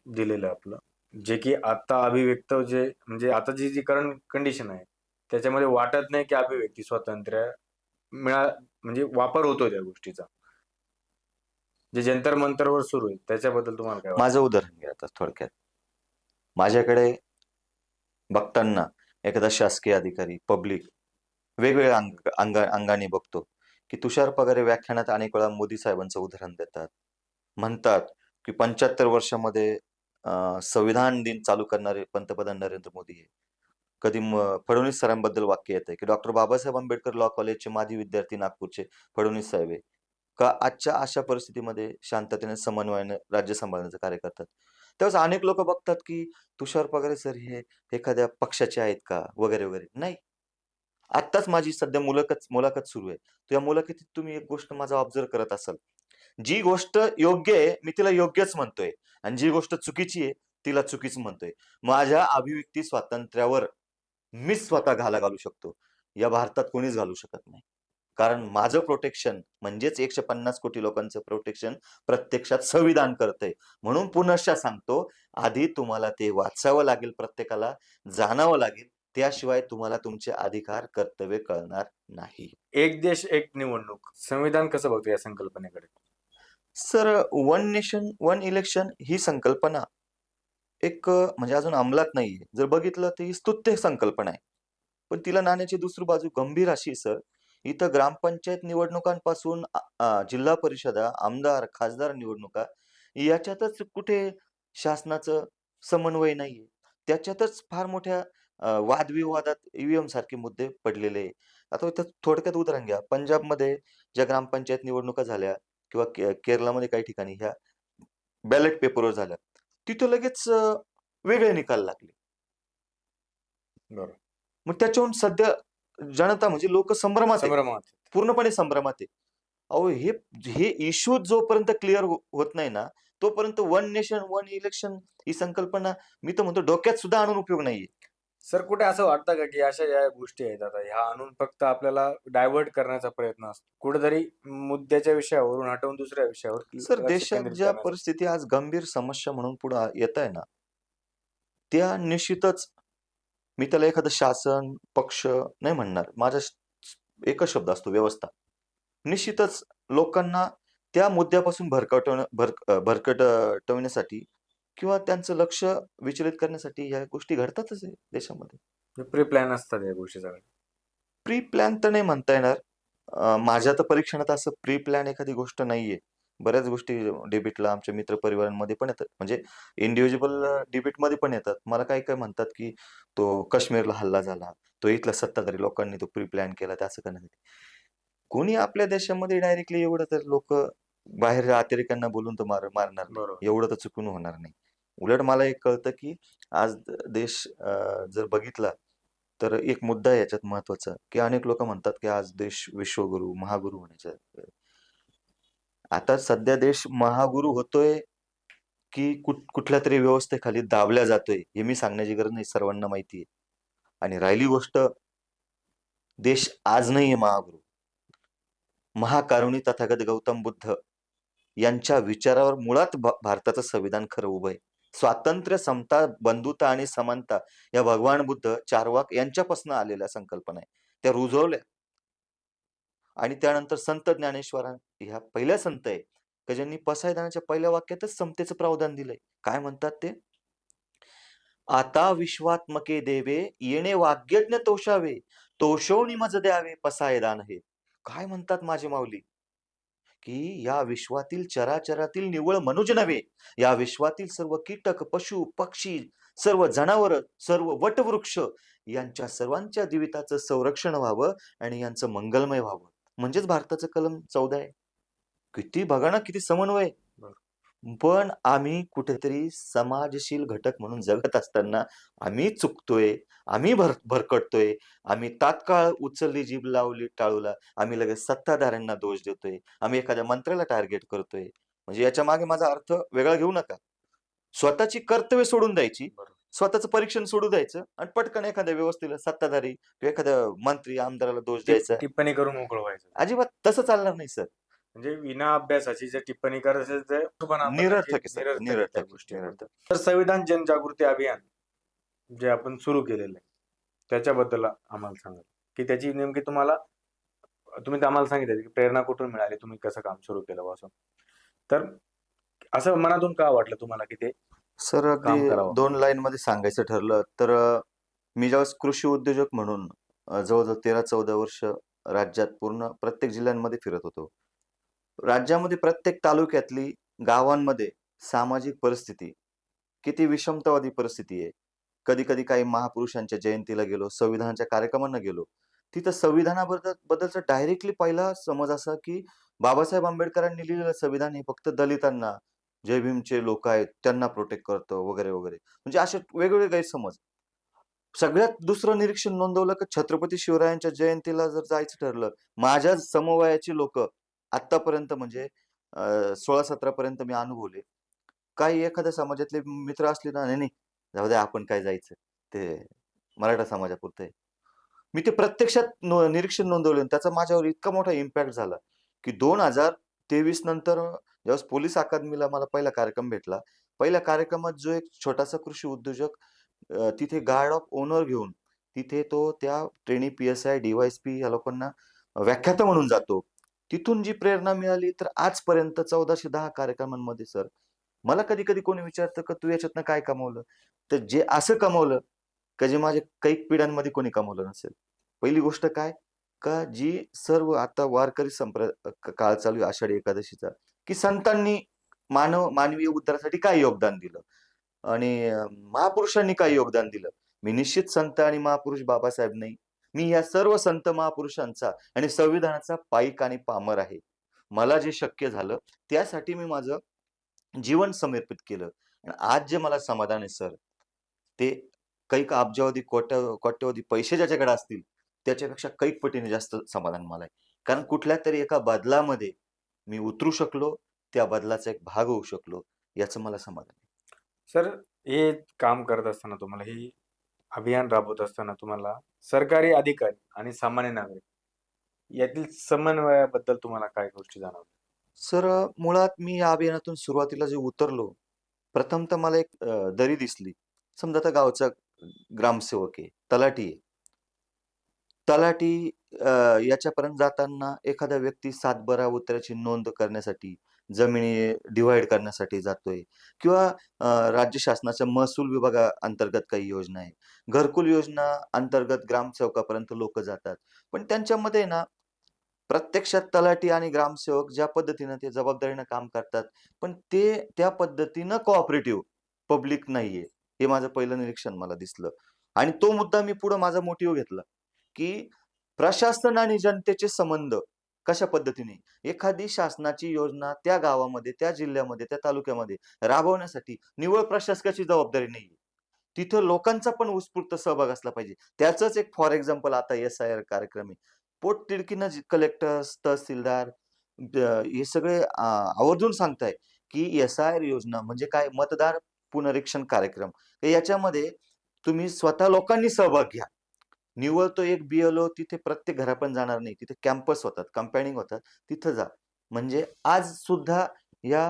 दिलेलं आहे आपलं. जे की आता अभिव्यक्त जे म्हणजे आता जी करंट कंडिशन आहे, त्याच्यामध्ये वाटत नाही की अभिव्यक्ती स्वातंत्र्य मिळा म्हणजे वापर होतोय त्या गोष्टीचा. जे जंतर मंतरवर सुरू आहे, त्याच्याबद्दल तुम्हाला काय वाटतं? माझं उदाहरण घ्या आता थोडक्यात. माझ्याकडे बघताना एखादा शासकीय अधिकारी, पब्लिक वेगवेगळ्या अंगाने बघतो, की तुषार पगारे व्याख्यानात अनेक वेळा मोदी साहेबांचं उदाहरण देतात. म्हणतात, की 75 वर्षामध्ये संविधान दिन चालू करणारे पंतप्रधान नरेंद्र मोदी आहे. कधी फडणवीस सरांबद्दल वाक्य येतंय, की डॉक्टर बाबासाहेब आंबेडकर लॉ कॉलेजचे माजी विद्यार्थी नागपूरचे फडणवीस साहेब आहे. का आजच्या अशा परिस्थितीमध्ये शांततेने समन्वयाने राज्य सांभाळण्याचं कार्य करतात. त्यावेळेस अनेक लोकं बघतात, की तुषार पगारे सर हे एखाद्या पक्षाचे आहेत का? वगैरे, वगैरे. नाही. आत्ताच माझी सध्या मुलाखत मुलाखत सुरू आहे. तर या मुलाखतीत तुम्ही एक गोष्ट माझा ऑब्झर्व्ह करत असाल. जी गोष्ट योग्य आहे, मी तिला योग्यच म्हणतोय आणि जी गोष्ट चुकीची आहे, तिला चुकीचं म्हणतोय. माझ्या अभिव्यक्ती स्वातंत्र्यावर मीच स्वतः घाला घालू शकतो. या भारतात कोणीच घालू शकत नाही. कारण माझं प्रोटेक्शन म्हणजेच 150 कोटी लोकांचं प्रोटेक्शन प्रत्यक्षात संविधान करतंय. म्हणून पुनश्च सांगतो, आधी तुम्हाला ते वाचावं लागेल प्रत्येकाला, जाणावं लागेल. त्याशिवाय तुम्हाला तुमचे अधिकार, कर्तव्य कळणार नाही. एक देश एक निवडणूक संविधान कसं बघतो या संकल्पनेकडे? Sir, one nation one election ही संकल्पना म्हणजे अजून अंमलात नाहीये. जर बघितलं तर ही स्तुत्य संकल्पना आहे. पण तिला नाण्याची दुसरी बाजू गंभीर अशी आहे सर, इथं ग्रामपंचायत निवडणुकांपासून जिल्हा परिषदा, आमदार, खासदार निवडणुका याच्यातच कुठे शासनाचं समन्वय नाहीये. त्याच्यातच फार मोठ्या वादविवादात ईव्हीएम सारखे मुद्दे पडलेले आहे. आता इथं थोडक्यात उदाहरण घ्या. पंजाबमध्ये ज्या ग्रामपंचायत निवडणुका झाल्या किंवा केरळमध्ये काही ठिकाणी ह्या बॅलेट पेपरवर झाल्या. तिथं लगेच वेगळे निकाल लागले. बरोबर. मग त्याच्याहून सध्या जनता म्हणजे लोक संभ्रमात आहेत. संभ्रमात. पूर्णपणे संभ्रमात आहे. अहो हे हे इश्यू जोपर्यंत क्लिअर होत नाही ना, तोपर्यंत वन नेशन वन इलेक्शन ही संकल्पना मी तर म्हणतो डोक्यात सुद्धा आणून उपयोग नाहीये. सर कुठे असं वाटतं का, की अशा ज्या गोष्टी आहेत आता ह्या आणून फक्त आपल्याला डायव्हर्ट करण्याचा प्रयत्न असतो. कुठेतरी मुद्द्याच्या विषयावरून हटवून दुसऱ्या विषयावर सर, लक्ष देशात केंद्रित ज्या करण्याचा. परिस्थिती आज गंभीर समस्या म्हणून पुढे येत आहे ना, त्या निश्चितच मी त्याला एखादं शासन, पक्ष नाही म्हणणार. एकच शब्द असतो व्यवस्था. निश्चितच लोकांना त्या मुद्द्यापासून भरकटवण्यासाठी किंवा त्यांचं लक्ष विचलित करण्यासाठी ह्या गोष्टी घडतातच आहे देशामध्ये. प्री प्लॅन असतात या गोष्टी सगळ्या. प्री प्लॅन तर नाही म्हणता येणार. माझ्या तर परीक्षणात असं प्री प्लॅन एखादी गोष्ट नाहीये. बऱ्याच गोष्टी डिबेटला आमच्या मित्रपरिवारांमध्ये पण येतात. म्हणजे इंडिव्हिज्युअल डिबेटमध्ये पण येतात. मला काही-काही म्हणतात, की तो काश्मीरला हल्ला झाला. तो इथल्या सत्ताधारी लोकांनी तो प्री प्लॅन केला ते असं करण्यासाठी. कोणी आपल्या देशामध्ये डायरेक्टली एवढं तर लोकं बाहेरच्या अतिरेक्यांना बोलून तर मारणार नाही. बरोबर. एवढं तर चुकून होणार नाही. उलट मला एक कळतं, की आज देश जर बघितला तर एक मुद्दा आहे याच्यात महत्त्वाचा, की अनेक लोकं म्हणतात, की आज देश विश्वगुरू, महागुरू होण्याच्या आता सध्या देश महागुरू होतोय, की कुठल्यातरी व्यवस्थेखाली दाबल्या जातोय, हे मी सांगण्याची गरज नाही. सर्वांना माहिती आहे. आणि राहिली गोष्ट, देश आज नाहीये महागुरू. महाकारुणी तथागत गौतम बुद्ध यांच्या विचारावर मुळात भारताचं संविधान खरं उभं आहे. स्वातंत्र्य, समता, बंधुता आणि समानता या भगवान बुद्ध चार्वाक यांच्यापासून आलेल्या संकल्पना आहे. त्या रुजवल्या आणि त्यानंतर संत ज्ञानेश्वरा ह्या पहिल्या संत आहे, की ज्यांनी पसायदानाच्या पहिल्या वाक्यातच समतेचं प्रावधान दिलंय. काय म्हणतात ते? आता विश्वात्मके देवे येणे वाग्यज्ञ तोषावे, तोषवणी मज द्यावे पसायदान हे. काय म्हणतात माझे माऊली? की या विश्वातील चराचरातील निव्वळ मनुज नव्हे, या विश्वातील सर्व कीटक, पशु, पक्षी, सर्व जनावर, सर्व वटवृक्ष यांच्या सर्वांच्या जीविताचं संरक्षण व्हावं आणि यांचं मंगलमय व्हावं. म्हणजेच भारताचं कलम 14 आहे. किती बघा ना, किती समन्वय. पण आम्ही कुठेतरी समाजशील घटक म्हणून जगत असताना आम्ही चुकतोय, आम्ही भरकटतोय, आम्ही तात्काळ उचलली जीभ लावली टाळूला, आम्ही लगेच सत्ताधाऱ्यांना दोष देतोय, आम्ही एखाद्या मंत्र्याला टार्गेट करतोय. म्हणजे याच्या मागे माझा अर्थ वेगळा घेऊ नका. स्वतःची कर्तव्य सोडून द्यायची, स्वतःचं परीक्षण सोडू द्यायचं आणि पटकन एखाद्या व्यवस्थेला सत्ताधारी किंवा एखाद्या मंत्री, आमदाराला दोष द्यायचा. टिप्पणी करून मोकळं व्हायचं. अजिबात तसं चालणार नाही सर. म्हणजे विना अभ्यासाची जर टिप्पणी करत असेल तर पण आपण निरर्थक आहे सर, निरर्थक आहे त्या निरर्थक, गोष्टी. निरर्थक. तर संविधान जनजागृती अभियान जे आपण सुरू केलेलं आहे त्याच्याबद्दल आम्हाला सांगा, की त्याची नेमकी तुम्ही तर आम्हाला सांगितलं की प्रेरणा कुठून मिळाली, तुम्ही कसं काम सुरू केलं असं. तर असं मनातून का वाटलं तुम्हाला की ते सर अगदी करावं? 2 लाईनमध्ये सांगायचं ठरलं तर मी ज्यावेळेस कृषी उद्योजक म्हणून जवळ-जवळ 13-14 वर्ष राज्यात पूर्ण प्रत्येक जिल्ह्यांमध्ये फिरत होतो. राज्यामध्ये प्रत्येक तालुक्यातली, गावांमध्ये सामाजिक परिस्थिती, किती विषमतावादी परिस्थिती आहे. कधी-कधी काही महापुरुषांच्या जयंतीला गेलो, संविधानाच्या कार्यक्रमांना गेलो. तिथं संविधानाबद्दलचा डायरेक्टली पहिला समज असा, की बाबासाहेब आंबेडकरांनी लिहिलेलं संविधान हे फक्त दलितांना, जय भीमचे लोक आहेत त्यांना प्रोटेक्ट करतं वगैरे वगैरे. म्हणजे असे वेगवेगळे गैरसमज. सगळ्यात दुसरं निरीक्षण नोंदवलं की छत्रपती शिवरायांच्या जयंतीला जर जायचं ठरलं, माझ्या समवयाची लोक आतापर्यंत म्हणजे 16-17 पर्यंत मी अनुभवले. काही एखाद्या समाजातले मित्र असले ना, "नाही, नाही, जाऊ द्या आपण काय जायचं. ते मराठा समाजापुरतं आहे." मी ते प्रत्यक्षात निरीक्षण नोंदवलं आणि त्याचा माझ्यावर इतका मोठा इम्पॅक्ट झाला, की 2023 नंतर ज्यावेळेस पोलीस अकादमीला मला पहिला कार्यक्रम भेटला. पहिल्या कार्यक्रमात जो एक छोटासा कृषी उद्योजक तिथे गार्ड ऑफ ओनर घेऊन तिथे तो त्या ट्रेनी पी-एस-आय, डी-वाय-एस-पी या लोकांना व्याख्याता म्हणून जातो. तिथून जी प्रेरणा मिळाली तर आजपर्यंत 1410 कार्यक्रमांमध्ये सर, मला कधी-कधी कोणी विचारतं, "का तू याच्यातनं काय कमावलं?" तर जे असं कमावलं, का जे माझ्या कैक पिढ्यांमध्ये कोणी कमावलं नसेल. पहिली गोष्ट काय, का जी सर्व आता वारकरी काळ चालू आहे आषाढी एकादशीचा, की संतांनी मानवीय उद्धारासाठी काय योगदान दिलं आणि महापुरुषांनी काय योगदान दिलं. मी निश्चित संत आणि महापुरुष बाबासाहेब नाही. मी या सर्व संत महापुरुषांचा आणि संविधानाचा पाईक आणि पामर आहे. मला जे शक्य झालं त्यासाठी मी माझं जीवन समर्पित केलं. आणि आज जे मला समाधान आहे सर, ते कैक अब्जावधी, कोट्यावधी पैसे ज्याच्याकडे असतील, त्याच्यापेक्षा कैक पटीने जास्त समाधान मला आहे. कारण कुठल्यातरी एका बदलामध्ये मी उतरू शकलो, त्या बदलाचा एक भाग होऊ शकलो, याचं मला समाधान आहे. सर, हे काम करत असताना तुम्हाला हे अभियान राबवत असताना तुम्हाला सरकारी अधिकारी आणि सामान्य नागरिक यातील समन्वयाबद्दल तुम्हाला काय गोष्टी जाणवल्या? सर मुळात मी या अभियानातून सुरुवातीला जे उतरलो, प्रथमतः मला एक दरी दिसली. समजा आता गावचा ग्रामसेवक आहे, तलाठी आहे. तलाठी अ, याच्यापर्यंत जाताना एखादा व्यक्ती सातबारा उताऱ्याची नोंद करण्यासाठी, जमिनी डिव्हाईड करण्यासाठी जातोय किंवा राज्य शासनाच्या महसूल विभागाअंतर्गत काही योजना आहे. घरकुल योजना अंतर्गत ग्रामसेवकापर्यंत लोकं जातात. पण त्यांच्यामध्ये ना, प्रत्यक्षात तलाठी आणि ग्रामसेवक ज्या पद्धतीनं ते जबाबदारीनं काम करतात, पण ते त्या पद्धतीनं कोऑपरेटिव्ह पब्लिक नाहीये. हे माझं पहिलं निरीक्षण मला दिसलं. आणि तो मुद्दा मी पुढे माझा मोटिव्ह घेतला, की प्रशासन आणि जनतेचे संबंध कशा पद्धतीने एखादी शासनाची योजना त्या गावामध्ये, त्या जिल्ह्यामध्ये, त्या तालुक्यामध्ये राबवण्यासाठी निव्वळ प्रशासकाची जबाबदारी नाहीये. तिथं लोकांचा पण उत्स्फूर्त सहभाग असला पाहिजे. त्याचंच एक फॉर एक्झाम्पल आता एस-आय-आर कार्यक्रम आहे. पोटतिडकीनं कलेक्टर्स, तहसीलदार हे सगळे आवर्जून सांगताय, की एस-आय-आर योजना म्हणजे काय मतदार पुनरीक्षण कार्यक्रम. तर याच्यामध्ये तुम्ही स्वतः लोकांनी सहभाग घ्या. निव्वळ तो एक बी-एल-ओ तिथे प्रत्येक घरापर्यंत जाणार नाही. तिथे कॅम्पस होतात, कंपाऊंडिंग होतात. तिथं जा. म्हणजे आज सुद्धा या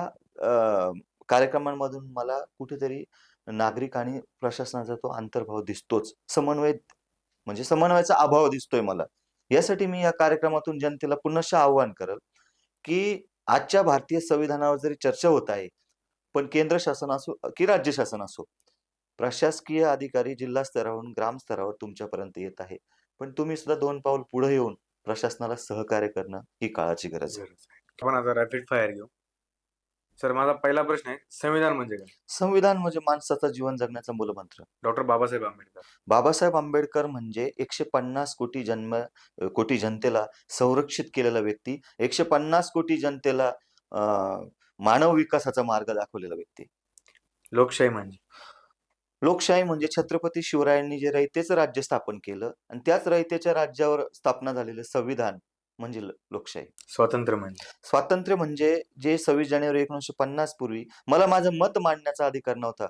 कार्यक्रमांमधून मला कुठेतरी नागरिक आणि प्रशासनाचा तो अंतर्भाव दिसतोच. म्हणजे समन्वयाचा अभाव दिसतोय मला. यासाठी मी या कार्यक्रमातून जनतेला पुनश्च आवाहन करेल, की आजच्या भारतीय संविधानावर जरी चर्चा होत आहे, पण केंद्र शासन असो की राज्य शासन असो, प्रशासकीय अधिकारी जिल्हा स्तरावरून ग्राम स्तरावर तुमच्यापर्यंत येत आहे. पण तुम्ही सुद्धा 2 पाऊल पुढे येऊन प्रशासनाला सहकार्य करणं ही काळाची गरज आहे. गरज आहे. आपण आता रॅपिड फायर घेऊ. सर, माझा पहिला प्रश्न आहे, संविधान म्हणजे काय? संविधान म्हणजे माणसाचा जीवन जगण्याचा मूलमंत्र. डॉक्टर बाबासाहेब आंबेडकर. बाबासाहेब आंबेडकर म्हणजे 150 कोटी जनतेला संरक्षित केलेला व्यक्ती, 150 कोटी जनतेला अ, मानव विकासाचा मार्ग दाखवलेला व्यक्ती. लोकशाही म्हणजे? लोकशाही म्हणजे छत्रपती शिवरायांनी जे रयतेचं राज्य स्थापन केलं आणि त्याच रयतेच्या राज्यावर स्थापना झालेलं संविधान म्हणजे लोकशाही. स्वातंत्र्य म्हणजे? स्वातंत्र्य म्हणजे जे 26 जानेवारी 1950 पूर्वी मला माझं मत मांडण्याचा अधिकार नव्हता.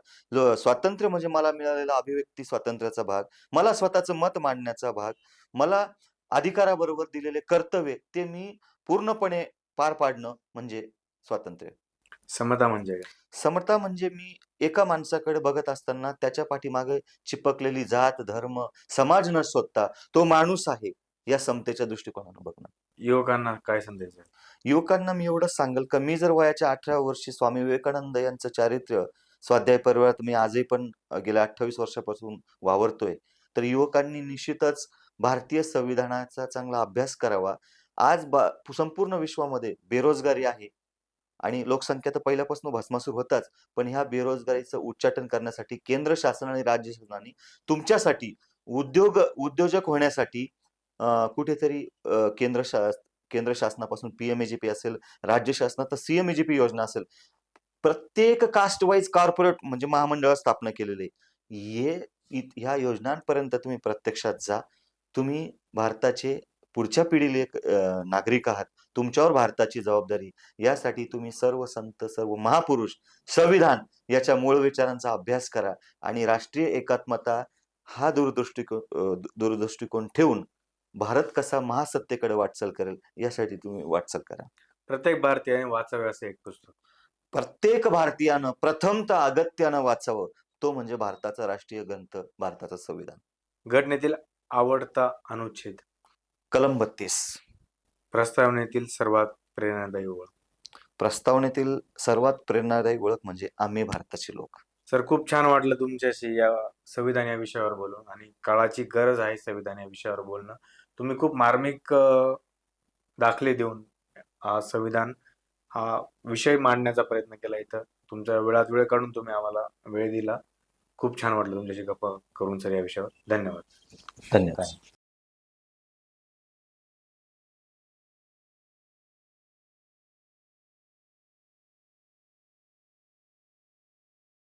स्वातंत्र्य म्हणजे मला मिळालेला अभिव्यक्ती स्वातंत्र्याचा भाग, मला स्वतःचं मत मांडण्याचा भाग, मला अधिकाराबरोबर दिलेले कर्तव्य ते मी पूर्णपणे पार पाडणं म्हणजे स्वातंत्र्य. समता म्हणजे काय? समता म्हणजे मी एका माणसाकडे बघत असताना त्याच्या पाठीमागे चिपकलेली जात, धर्म, समाज न शोधता तो माणूस आहे, या समतेच्या दृष्टिकोनातून बघणं. युवकांना काय संदेश द्याल? युवकांना मी एवढंच सांगेल का मी जर वयाच्या 18 वर्षी स्वामी विवेकानंद यांचं चारित्र्य स्वाध्याय परिवारात मी आजही पण गेल्या 28 वर्षापासून वावरतोय. तर युवकांनी निश्चितच भारतीय संविधानाचा चांगला अभ्यास करावा. आज संपूर्ण विश्वामध्ये बेरोजगारी आहे आणि लोकसंख्या तर पहिल्यापासून भस्मासूर होताच. पण ह्या बेरोजगारीचं उच्चाटन करण्यासाठी केंद्र शासन आणि राज्य शासनाने तुमच्यासाठी उद्योजक होण्यासाठी कुठेतरी केंद्र शासनापासून PMAGP असेल, राज्य शासनात CMAGP योजना असेल, प्रत्येक कास्ट वाईज कॉर्पोरेट म्हणजे महामंडळ स्थापना केलेली आहे. ह्या योजनांपर्यंत तुम्ही प्रत्यक्षात जा. तुम्ही भारताचे पुढच्या पिढीले एक नागरिक आहात. तुमच्यावर भारताची जबाबदारी. यासाठी तुम्ही सर्व संत, सर्व महापुरुष, संविधान याच्या मूळ विचारांचा अभ्यास करा आणि राष्ट्रीय एकात्मता हा दूरदृष्टिकोन ठेवून भारत कसा महासत्तेकडे वाटचाल करेल यासाठी तुम्ही वाटचाल करा. प्रत्येक भारतीयाने वाचावे असे एक पुस्तक. प्रत्येक भारतीयानं प्रथमतः अगत्यानं वाचावं, तो म्हणजे भारताचा राष्ट्रीय ग्रंथ, भारताचं संविधान. घटनेतील आवडता अनुच्छेद. कलम 32. प्रस्तावनेतील सर्वात प्रेरणादायी ओळ. प्रस्तावनेतील सर्वात प्रेरणादायी ओळख म्हणजे आम्ही भारताचे लोक. सर, खूप छान वाटलं तुमच्याशी या संविधान या विषयावर बोलून, आणि काळाची गरज आहे संविधान या विषयावर बोलणं. तुम्ही खूप मार्मिक दाखले देऊन संविधान हा विषय मांडण्याचा प्रयत्न केला. इथं तुमच्या वेळात वेळ काढून तुम्ही आम्हाला वेळ दिला. खूप छान वाटलं तुमच्याशी गप्पा करून सर या विषयावर. धन्यवाद. धन्यवाद.